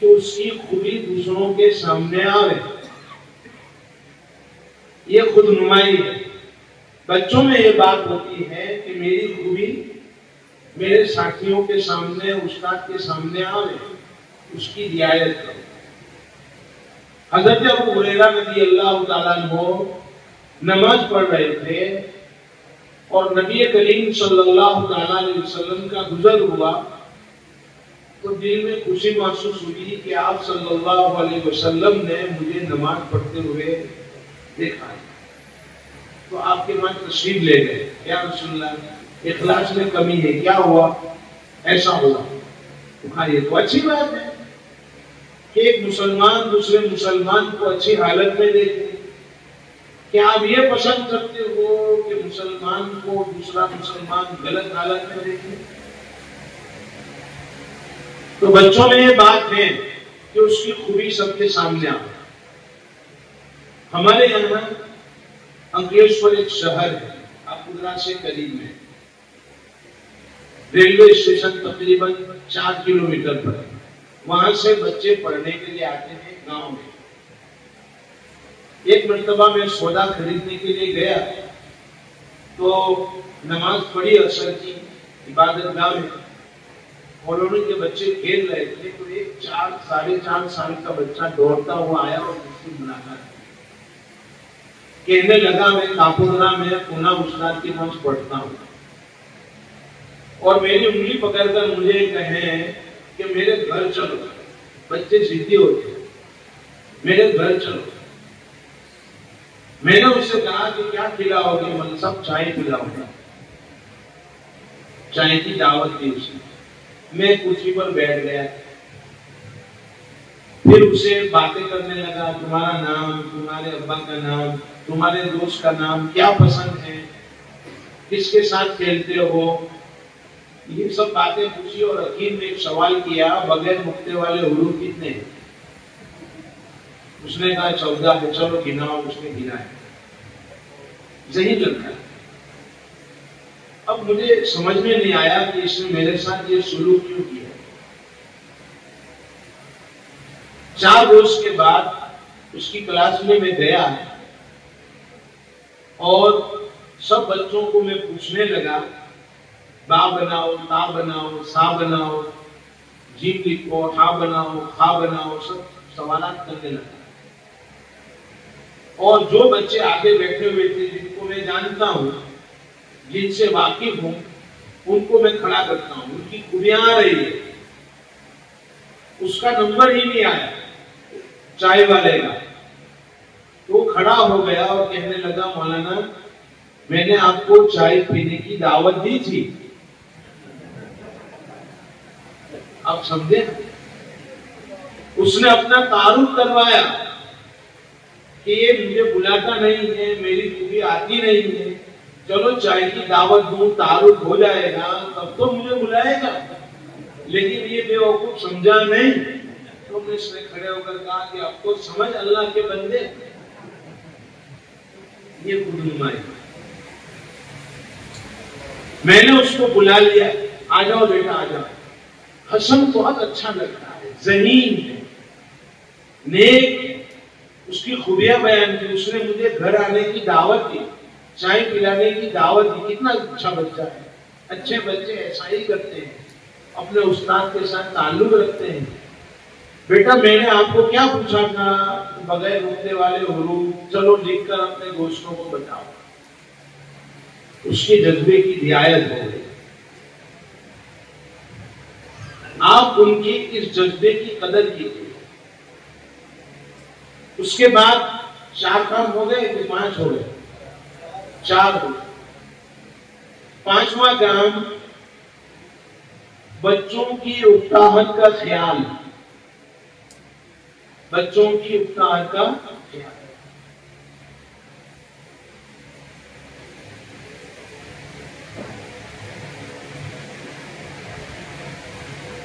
Speaker 1: कि उसकी खूबी दूसरों के सामने आवे, ये खुद नुमाई है। बच्चों में ये बात होती है कि मेरी खूबी मेरे साथियों के सामने, उस्ताद के सामने आवे, उसकी रियायत करो। हज़रत अबू हुरैरा रज़ियल्लाहु ताला अन्हु नमाज पढ़ रहे थे और नबी करीम सल्लल्लाहु ताला अलैहि वसल्लम का गुजर हुआ तो दिल में खुशी महसूस हुई कि आप सल्लल्लाहु अलैहि वसल्लम ने मुझे नमाज पढ़ते हुए देखा। तो आपके पास तशरीफ ले गए, या रसूलल्लाह इखलास में कमी है, क्या हुआ, ऐसा हुआ। हाँ, ये तो अच्छी बात है कि एक मुसलमान दूसरे मुसलमान को अच्छी हालत में देखे। क्या आप ये पसंद करते हो कि मुसलमान को दूसरा मुसलमान गलत हालत में देखे? तो बच्चों में ये बात है कि उसकी खूबी सबके सामने आ। हमारे यहाँ अंकलेश्वर एक शहर है, अपुद्रा से करीब में। रेलवे स्टेशन तकरीबन 4 किलोमीटर पर है। वहां से बच्चे पढ़ने के लिए आते हैं गांव में। एक मर्तबा मैं सौदा खरीदने के लिए गया तो नमाज पढ़ी असर की इबादत गाह में, कॉलोनी के बच्चे खेल रहे थे तो एक 4 साढ़े 4 साल का बच्चा दौड़ता हुआ आया और मुझसे मुलाकात कहने लगा, मैं कापुद्रा में पुना उस्ताद के पास पढ़ता हूँ और मेरी उंगली पकड़कर मुझे कहे कि मेरे घर चलो। बच्चे जिद्दी होते हैं, मेरे घर चलो। मैंने उससे कहा कि क्या खिलाओगे? मतलब सब चाय पिलाऊंगा। चाय की दावत दी उसने। मैं कुर्सी पर बैठ गया, फिर उसे बातें करने लगा, तुम्हारा नाम, तुम्हारे अब्बा का नाम, तुम्हारे दोस्त का नाम, क्या पसंद है, किसके साथ खेलते हो, ये सब बातें पूछी। और आखिर में एक सवाल किया, बगैर मुक्ते वाले हुरूफ कितने हैं? उसने कहा 14 है। चलो गिनाओ। उसने गिनाया, यही चलता है। अब मुझे समझ में नहीं आया कि इसने मेरे साथ ये सुलूक क्यों किया। 4 रोज के बाद उसकी क्लास में मैं गया और सब बच्चों को मैं पूछने लगा, बा बनाओ, ता बनाओ, सा बनाओ, जीम लिखो, हा बनाओ, खा बनाओ, सब सवालात करने लगा। और जो बच्चे आगे बैठे हुए थे, जिनको मैं जानता हूं, जिनसे वाकिफ हूं, उनको मैं खड़ा करता हूं। उनकी खूबियां आ रही है, उसका नंबर ही नहीं आया चाय वाले का। तो खड़ा हो गया और कहने लगा, मौलाना मैंने आपको चाय पीने की दावत दी थी। आप समझे? उसने अपना तारुफ करवाया कि ये मुझे बुलाता नहीं है, मेरी खूबी आती नहीं है, चलो चाय की दावत दूं, तारुफ हो जाएगा तब तो मुझे बुलाएगा। लेकिन ये बेवकूफ समझा नहीं। तो उसने खड़े होकर कहा कि अब तो समझ अल्लाह के बंदे, ये खुद नुमाई। मैंने उसको बुला लिया, आ जाओ बेटा आ जाओ। हसन बहुत अच्छा लगता है, ज़हीन है, नेक, उसकी खूबियां बयान की। उसने मुझे घर आने की दावत दी, चाय पिलाने की दावत दी। कितना अच्छा बच्चा है। अच्छे बच्चे ऐसा ही करते हैं, अपने उस्ताद के साथ ताल्लुक रखते हैं। बेटा मैंने आपको क्या पूछा था, बगैर रुकने वाले हुरूफ चलो लिखकर अपने दोस्तों को बताओ। उसके जज्बे की रियायत हो गई। आप उनके इस जज्बे की कदर कीजिए। उसके बाद 4 काम हो गए कि 5 हो गए? 4 हो गए। 5वां काम, बच्चों की उकताहट का ख्याल। बच्चों की उकताहट का ख्याल।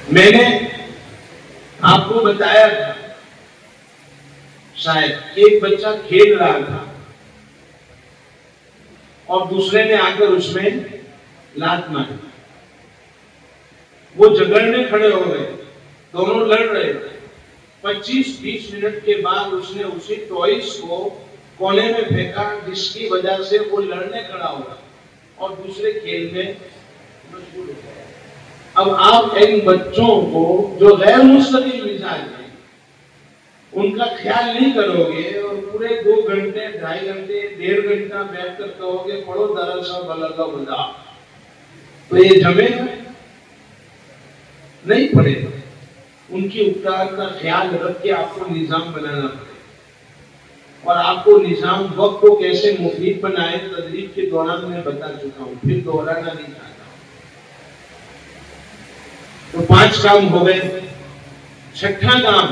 Speaker 1: मैंने आपको बताया था शायद, एक बच्चा खेल रहा था और दूसरे ने आकर उसमें लात मारी। वो झगड़ने खड़े हो गए, दोनों लड़ रहे थे। 25-20 मिनट के बाद उसने उसी टॉयज को कोने में फेंका, जिसकी वजह से वो लड़ने खड़ा हुआ और दूसरे खेल में मशगूल हो गया। अब आप इन बच्चों को जो गैर मुस्तकिल मिजाज है उनका ख्याल नहीं करोगे और पूरे 2 घंटे 2.5 घंटे 1.5 घंटा बैठकर कहोगे पढ़ो दरअसल बलगा बजा, तो ये जमेगा नहीं, पड़ेगा। उनकी उकताहट का ख्याल रख के आपको निजाम बनाना पड़ेगा। और आपको निजाम वक्त को कैसे मुफीद बनाए तदरीब के दौरान मैं बता चुका हूं, फिर दोहराना नहीं चाहता। तो 5 काम हो गए। 6ठा काम,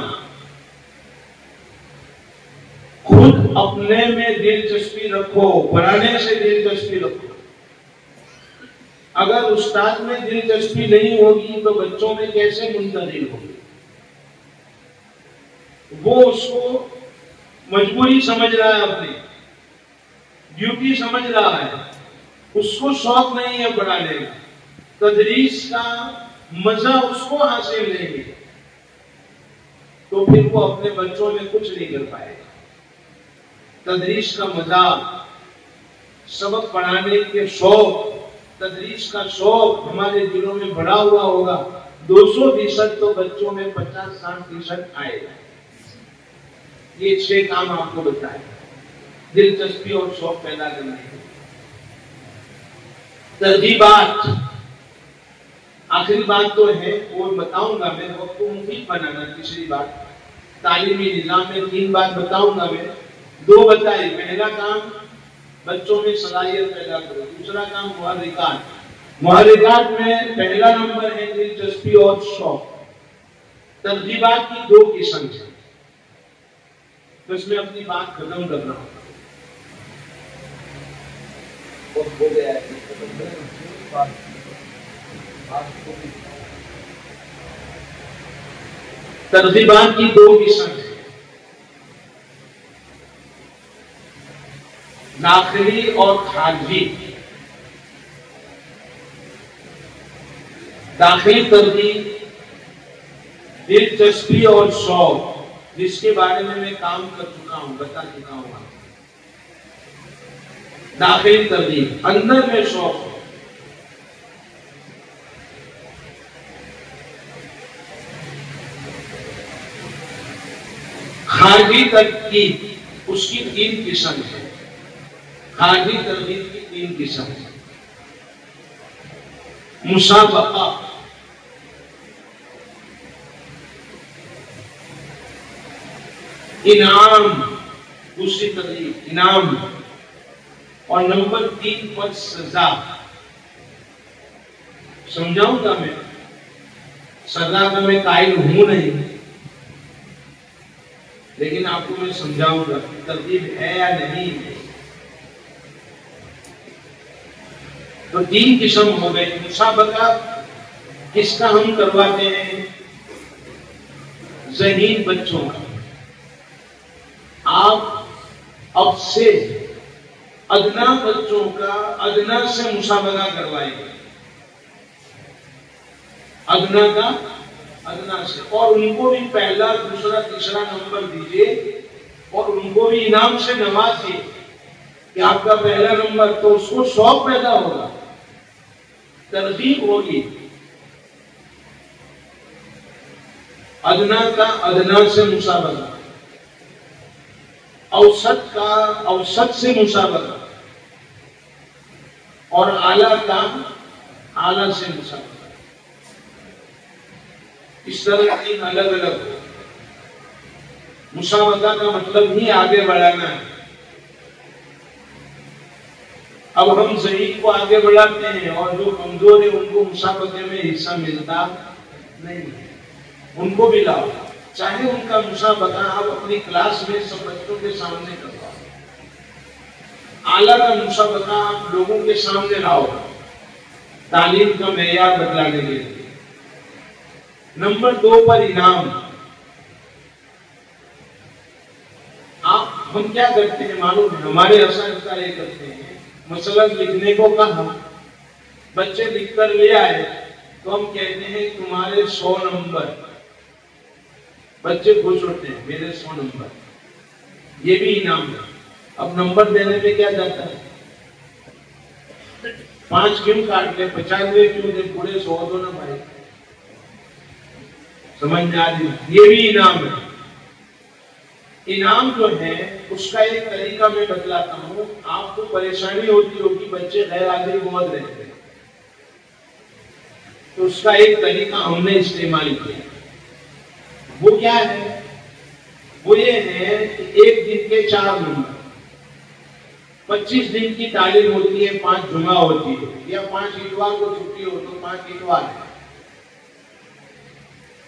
Speaker 1: खुद अपने में दिलचस्पी रखो, पढ़ाने से दिलचस्पी रखो। अगर उस्ताद में दिलचस्पी नहीं होगी तो बच्चों में कैसे मुंतकिल होगी? वो उसको मजबूरी समझ रहा है, अपनी ड्यूटी समझ रहा है, उसको शौक नहीं है पढ़ाने का, तदरीस का मजा उसको हासिल नहीं है, तो फिर वो अपने बच्चों में कुछ नहीं कर पाएगा। तदरीस का मजा, सबक पढ़ाने के शौक, तदरीस का शौक हमारे दिलों में बढ़ा हुआ होगा। 200% तो बच्चों में 50-60% आएगा। ये 6 काम आपको बताए, दिलचस्पी और शौक पैदा करना है। तरजीबात, आखिरी बात तो है वो बताऊंगा मैं, वक्त को मुफीद बनाना। तीसरी बात, तालीमी निजाम में 3 बात बताऊंगा मैं, 2 बताई। पहला काम बच्चों में सलाहियत पैदा करो, दूसरा काम मुहर्रिकात। मुहर्रिकात में पहला नंबर है दिलचस्पी और शौक। तरजीबात की 2 किस्म है, तो इसमें अपनी बात खत्म कर रहा हूं। हो गया है तरजीबात की 2 किस्म है, दाखिली और खारजी। दाखिली तरजीब दिलचस्पी और शौक, जिसके बारे में मैं काम कर चुका हूं, बता चुका हूं। दाखिली तरजीब अंदर में शौक है, खारजी तरजीब उसकी 3 किस्म है। खारजी तरजीब की 3 किस्म है। मुसाबका, इनाम, दूसरी तरजीब इनाम, और नंबर 3 पर सजा। समझाऊंगा मैं, सजा का मैं कायल हूं नहीं, लेकिन आपको मैं समझाऊंगा तरतीब है या नहीं है। तो 3 किस्म हो गए। मुसाबका किसका हम करवाते हैं? ज़हीन बच्चों का। आप अब से अदना बच्चों का अदना से मुसाबका करवाएंगे। अदना का अदना से, और उनको भी पहला दूसरा तीसरा नंबर दीजिए और उनको भी इनाम से नवाजिए कि आपका पहला नंबर, तो उसको शौक पैदा होगा, तरगीब होगी। अदना का अदना से मुसाबका, औसत का औसत से मुसाबका, और आला का आला से मुसाबका। इस तरह तीन अलग अलग हो। मुसाबका का मतलब ही आगे बढ़ाना है। अब हम ज़ईफ को आगे बढ़ाते हैं और जो कमजोर है उनको मुसाबके में हिस्सा मिलता नहीं है, उनको भी लाओ। चाहे उनका मुसाबका आप अपनी क्लास में सब बच्चों के सामने करवाओ, आला का मुसाबका आप लोगों के सामने लाओ, तालीम का मेयार बदलाने के लिए। नंबर 2 पर इनाम। हम क्या करते हैं मालूम है? हमारे असाइंसा ये करते हैं, मसलन लिखने को कहा, बच्चे लिख कर ले आए तो हम कहते हैं तुम्हारे 100 नंबर। बच्चे खुश होते हैं, मेरे 100 नंबर, ये भी इनाम है। अब नंबर देने में क्या जाता है? 5 क्यों काट ले, 95 क्यों दे, पूरे 100 दो ना भाई। समझ में आ रही? ये भी इनाम है। इनाम जो है उसका एक तरीका मैं बतलाता हूँ। आपको परेशानी होती होगी, बच्चे गैर हाजिर बहुत रहते हैं, तो उसका एक तरीका हमने इस्तेमाल किया। वो क्या है? वो ये है कि एक दिन के 4 नंबर, 25 दिन की तालीम होती है, 5 जुमा होती है, या 5 इतवार को छुट्टी हो तो 5 इतवार है,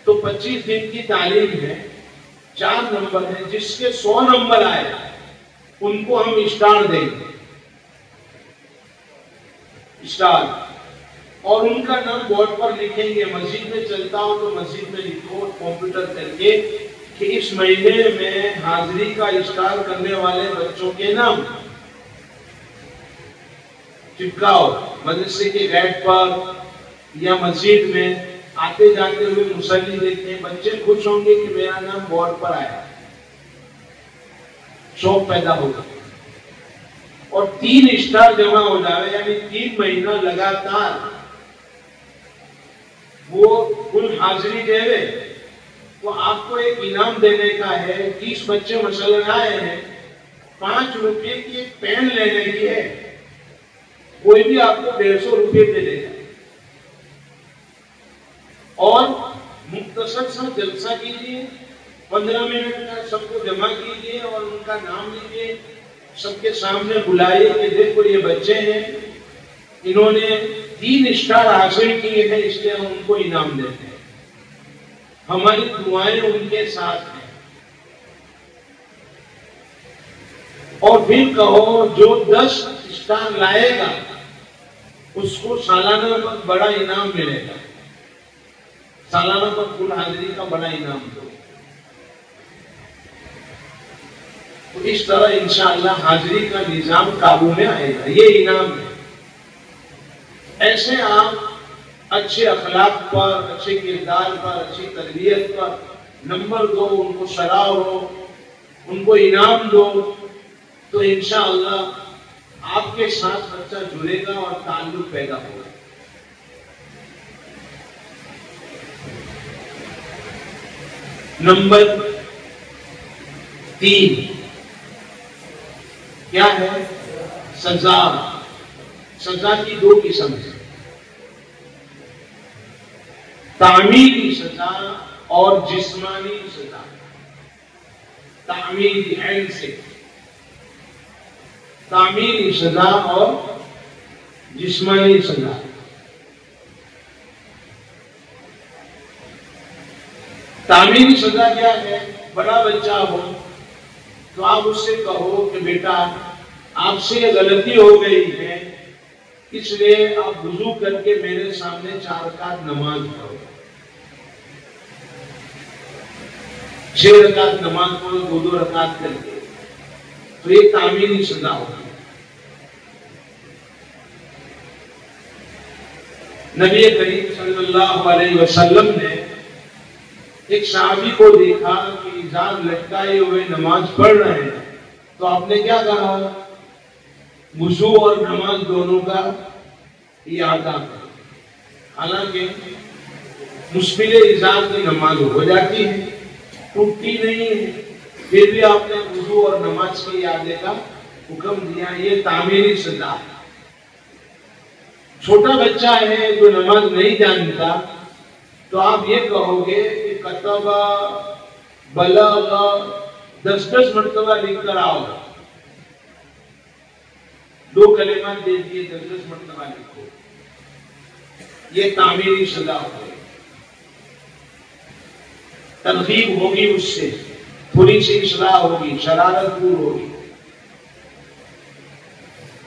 Speaker 1: तो 25 दिन की तालीम है, 4 नंबर है। जिसके 100 नंबर आए उनको हम स्टार देंगे, स्टार, और उनका नाम बोर्ड पर लिखेंगे। मस्जिद में चलता हो तो मस्जिद में लिखो कंप्यूटर करके कि इस महीने में हाजिरी का स्टार करने वाले बच्चों के नाम चिपकाओ मदरसे के गेट पर या मस्जिद में। आते जाते हुए मुसल्ली देखते हैं, बच्चे खुश होंगे कि मेरा नाम बोर्ड पर आया, शौक पैदा होगा। और 3 स्टार जमा हो जाए, यानी 3 महीना लगातार वो कुल हाजिरी देवे, तो आपको एक इनाम देने का है। 30 बच्चे मसलन आए हैं, 5 रुपये की एक पेन लेने की है, कोई भी आपको 150 रुपये दे देगा। और मुख्तसर सा जलसा कीजिए, 15 मिनट का, सबको जमा कीजिए और उनका नाम लीजिए, सबके सामने बुलाइए कि देखो ये बच्चे हैं, इन्होंने 3 स्टार हासिल किए हैं, इसलिए हम उनको इनाम देते हैं। हमारी दुआएं उनके साथ हैं। और फिर कहो जो 10 स्टार लाएगा उसको सालाना पर बड़ा इनाम मिलेगा, सालाना पर कुल हाजिरी का बड़ा इनाम दो। तो इस तरह इंशाअल्लाह हाजिरी का निजाम काबू में आएगा। ये इनाम है। ऐसे आप अच्छे अखलाक पर, अच्छे किरदार पर, अच्छी तरबियत पर नंबर दो, उनको सराहो, उनको इनाम दो, तो इंशाअल्लाह आपके साथ बच्चा जुड़ेगा और ताल्लुक पैदा होगा। नंबर 3 क्या है? सजा। सजा की 2 किस्म है, तामीरी सजा और जिस्मानी सजा। तामीरी ऐन से, तामीरी सजा और जिस्मानी सजा। तामीरी सजा क्या है? बड़ा बच्चा हो तो आप उससे कहो कि बेटा आपसे गलती हो गई है, इसलिए आप वुजू करके मेरे सामने 4 रकात नमाज पढ़ो, 6 रकात नमाज पढ़ो, 2-2 रकात करके। तो ये तामीरी सजा होगी। नबी करीम सल्लल्लाहु अलैहि वसल्लम ने एक सहाबी को देखा कि इजाज़ लटकाए हुए नमाज पढ़ रहे हैं, तो आपने क्या कहा? वुजू और नमाज दोनों का इआदा करो। हालांकि मुश्किल इजाज़ की नमाज हो जाती है, टूटती नहीं है, फिर भी आपने वुजू और नमाज के इआदे का हुक्म दिया। ये तामीरी सजा है। छोटा बच्चा है जो नमाज नहीं जानता, तो आप ये कहोगे कि कतबा बलगा 10-10 मरतबा लिख कर आओ, 2 कलेमा दे दिए, 10-10 मरतबा लिखो, ये तामीरी सजा होगी। तरगीब होगी, उससे थोड़ी सी इस्लाह होगी, शरारत दूर होगी।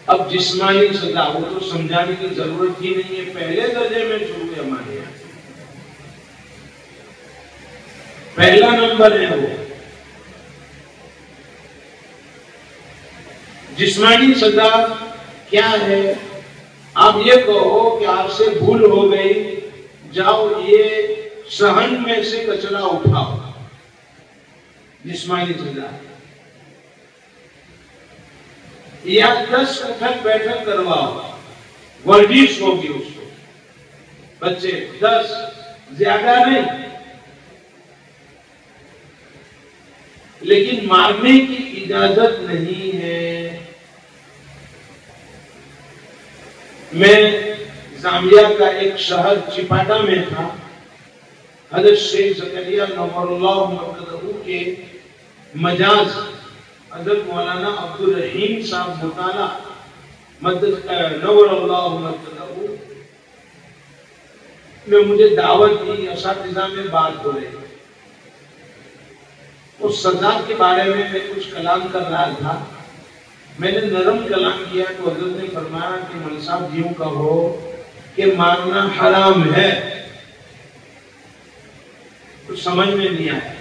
Speaker 1: अब जिस्मानी सजा वो तो समझाने की जरूरत ही नहीं है, पहले दर्जे में शुरू है हमारे यहाँ, पहला नंबर है वो। जिस्मानी सजा क्या है? आप ये कहो कि आपसे भूल हो गई, जाओ ये सहन में से कचरा उठाओ, जिस्मानी सजा। या 10 उठक बैठक करवाओ, वर्जिश होगी उसको, बच्चे 10, ज्यादा नहीं। लेकिन मारने की इजाजत नहीं है। मैं जाम्बिया का एक शहर चिपाटा में था, हजरत शेख ज़करिया नव्वरुल्लाह मरकज़हू के मजाज हजरत मौलाना अब्दुल रहीम साहब मुताला नव्वरुल्लाह मरकज़हू ने मुझे दावत दी, असातिज़ा में बात हो रही। उस सजा के बारे में मैं कुछ कलाम कर रहा था, मैंने नरम कलाम किया तो हजरत ने फरमाया कि मौलवी साहब यूं कहो कि मारना हराम है। तो समझ में नहीं आया,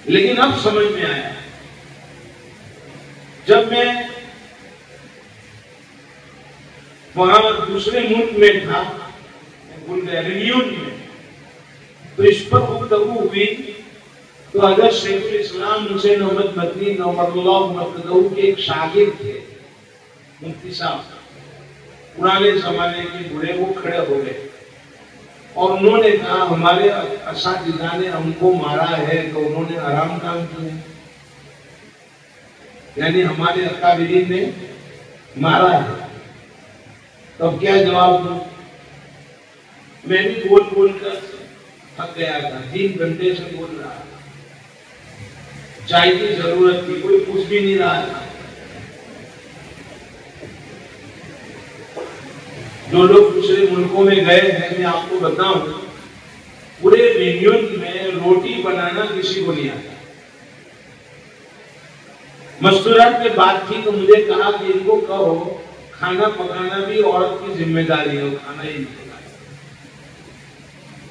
Speaker 1: लेकिन अब समझ में आया। जब मैं वहां दूसरे मुल्क में था, रियून में, तो इस पर गुफ्तगू हुई, तो हज़रत शेखुल इस्लाम हुसैन अहमद मदनी नव्वरुल्लाह मरकज़हू के एक शागिर्द थे, मुफ्ती साहब, पुराने जमाने के बूढ़े, वो खड़े हो गए और उन्होंने कहा हमारे असातिज़ा ने हमको मारा है, तो उन्होंने हराम काम किया, यानी हमारे अकाबिरीन ने मारा है। तो अब क्या जवाब दूं? मैं भी बोल बोल कर थक गया था, 3 घंटे से बोल रहा था, चाय की जरूरत थी, कोई पूछ भी नहीं रहा था। जो लोग दूसरे मुल्कों में गए हैं, मैं आपको बताऊं, पूरे रियून में रोटी बनाना किसी को नहीं आता। मस्तूरात में बात थी तो मुझे कहा कि इनको कहो खाना पकाना भी औरत की जिम्मेदारी है, खाना ही नहीं।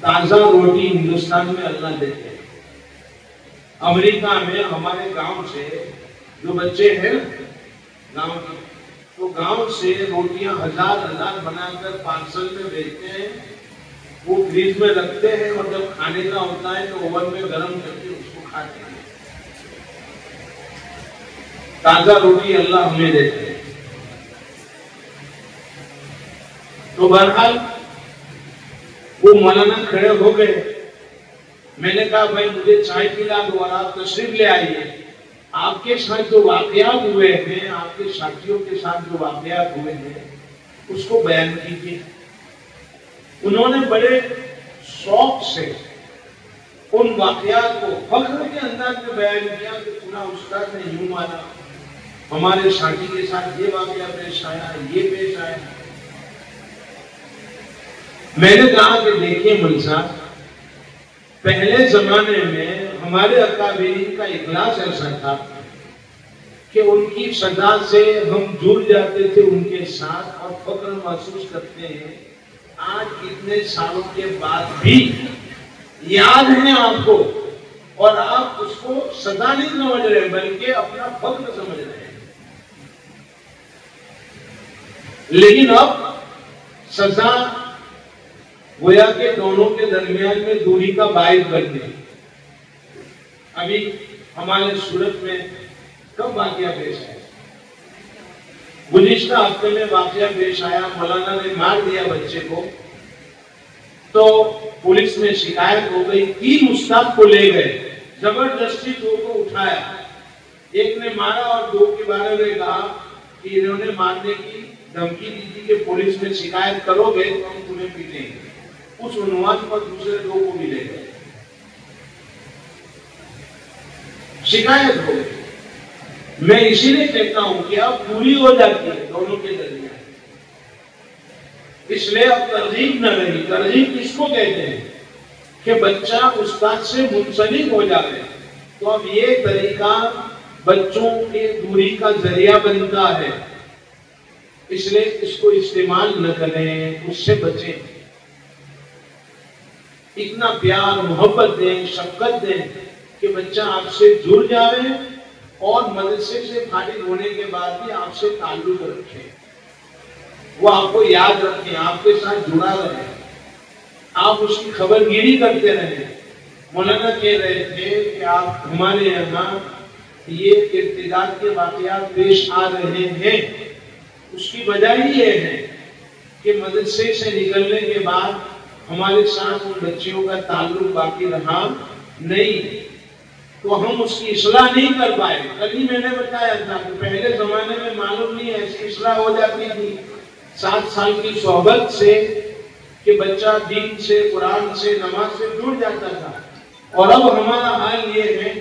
Speaker 1: ताजा रोटी हिंदुस्तान में अल्लाह देते हैं। अमेरिका में हमारे गांव से जो बच्चे हैं गांव के, तो गांव से रोटियां हजार बनाकर पार्सल में भेजते हैं, वो फ्रिज में रखते हैं और जब खाने का होता है तो ओवन में गर्म करके उसको खाते हैं। ताजा रोटी अल्लाह हमें देते हैं। तो बहरहाल वो मौलाना खड़े हो गए, मैंने कहा भाई मुझे चाय पिला दो और आप तशरीफ ले आइए, आपके साथ जो वाकयात हुए हैं, आपके साथियों के साथ जो वाकयात हुए हैं उसको बयान कीजिए। उन्होंने बड़े शौक से उन वाकयात को फख्र के अंदाज में बयान किया कि पूरा उस्ताद ने यूं माना, हमारे साथी के साथ ये वाकया पेश आया, ये पेश आया। मैंने कहा कि देखिए मौलवी साहब, पहले जमाने में हमारे अकाबिरीन का इखलास ऐसा था कि उनकी सजा से हम जुड़ जाते थे उनके साथ और फख्र महसूस करते हैं। आज इतने सालों के बाद भी याद है आपको और आप उसको सजा नहीं समझ रहे बल्कि अपना फख्र समझ रहे हैं। लेकिन अब सजा गोया के दोनों के दरमियान में दूरी का बायस बन गई। अभी हमारे सूरत में कब वाकया पेश आया? गुज़िश्ता हफ्ते में वाकया पेश आया, मौलाना ने मार दिया बच्चे को, तो पुलिस में शिकायत हो गई। 3 उस्ताद को ले गए, जबरदस्ती 2 को उठाया, एक ने मारा और 2 के बारे में कहा कि इन्होंने मारने की धमकी दी थी कि पुलिस में शिकायत करोगे तो हम तुम्हें पीटेंगे। उस उन्वान पर दूसरे 2 को भी ले गए, शिकायत हो गई। मैं इसीलिए कहता हूं कि अब पूरी हो जाती है दोनों के दरमियान, इसलिए अब तरगीब न रही। तरगीब किसको कहते हैं कि बच्चा उस्ताद से मुंसलिक हो जाए, तो अब ये तरीका बच्चों के दूरी का जरिया बनता है, इसलिए इसको इस्तेमाल न करें, उससे बचें। इतना प्यार मोहब्बत दें, शफकत दें कि बच्चा आपसे जुड़ जाए और मदरसे से फारिग होने के बाद भी आपसे ताल्लुक रखे, वो आपको याद रखें, आपके साथ जुड़ा रहे, आप उसकी खबरगिरी करते रहे। मौलाना कह रहे थे कि आप हमारे यहाँ ये इर्तिदाद के वाक़यात पेश आ रहे हैं, उसकी वजह ही ये है कि मदरसे से निकलने के बाद हमारे साथ उन बच्चियों का ताल्लुक बाकी रहा नहीं, तो हम उसकी इस्लाह नहीं कर पाए। कल ही मैंने बताया था कि पहले जमाने में मालूम नहीं ऐसी इस्लाह हो जाती थी 7 साल की सोहबत से कि बच्चा दीन से, कुरान से, नमाज से जुड़ जाता था। और अब हमारा हाल ये है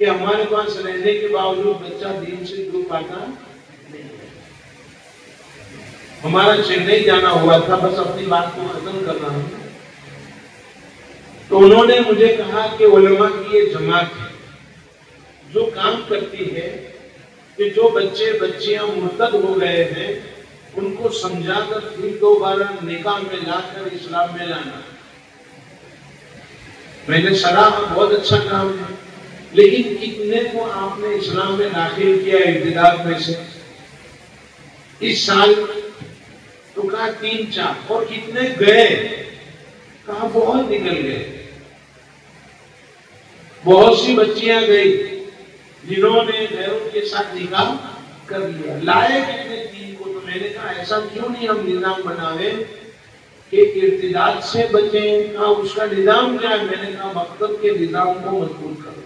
Speaker 1: कि हमारे पास रहने के बावजूद बच्चा दीन से जुड़ पाता नहीं है। हमारा चेन्नई जाना हुआ था, बस अपनी बात को खत्म कर रहा हूं। तो उन्होंने मुझे कहा कि उलमा की ये जमात है जो काम करती है कि जो बच्चे बच्चियां मुर्तद हो गए हैं उनको समझाकर फिर दोबारा निकाह में लाकर इस्लाम में लाना। मैंने सलाह, बहुत अच्छा काम है, लेकिन कितने को आपने इस्लाम में दाखिल किया इब्तिदात में से? इस साल तो कहा 3-4, और कितने गए? कहा बहुत निकल गए। बहुत सी बच्चियां गई जिन्होंने गैरों के साथ निकाह कर लिया। लाए कितने 3 को? तो मैंने कहा ऐसा क्यों नहीं हम निजाम बनावे कि इर्तिदाद से बचें। कहा उसका निजाम क्या है? मैंने कहा मकतब के निजाम को मजबूत करो,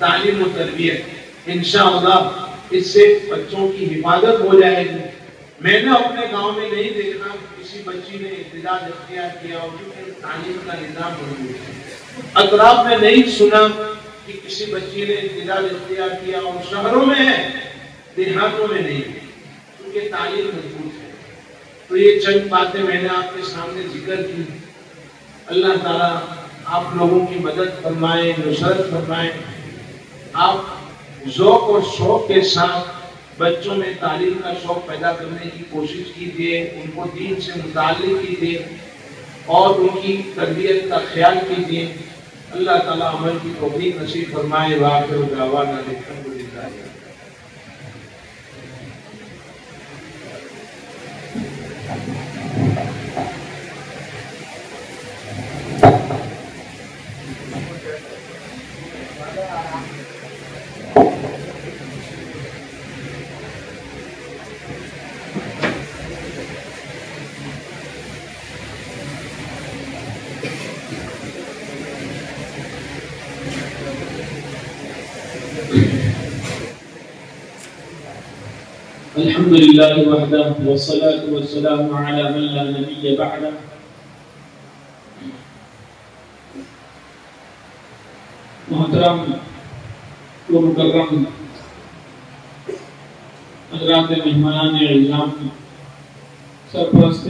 Speaker 1: तालीम और तरबियत, इंशाअल्लाह इससे बच्चों की हिफाजत हो जाएगी। मैंने अपने गांव में नहीं देखा किसी बच्ची ने इर्तिदाद इख्तियार किया हो, क्योंकि तालीम का निजाम मजबूत है। अतराफ में नहीं सुना कि किसी बच्ची ने इर्तिदाद इख्तियार किया हो। शहरों में है, देहातों में नहीं, क्योंकि तालीम मजबूत है। तो ये चंद बातें मैंने आपके सामने जिक्र की। अल्लाह ताला आप लोगों की मदद फरमाए, नुसरत फरमाए। आप ज़ौक़ और शौक़ के साथ बच्चों में तालीम का शौक़ पैदा करने की कोशिश कीजिए, उनको दीन से मुताल्लिक़ कीजिए और उनकी तरबियत का ख्याल कीजिए। अल्लाह ताला अमल की तौफीक नसीब फरमाए। वाक़िअ दावाना अल्हम्दुलिल्लाह।
Speaker 2: अल्हम्दुलिल्लाह वहदह वस्सलातु वस्सलामु अला मन ला नबिय्य बअदा। मोहतरम व मुकर्रम हज़रात मेहमानान इज़्ज़ाम, सरपरस्त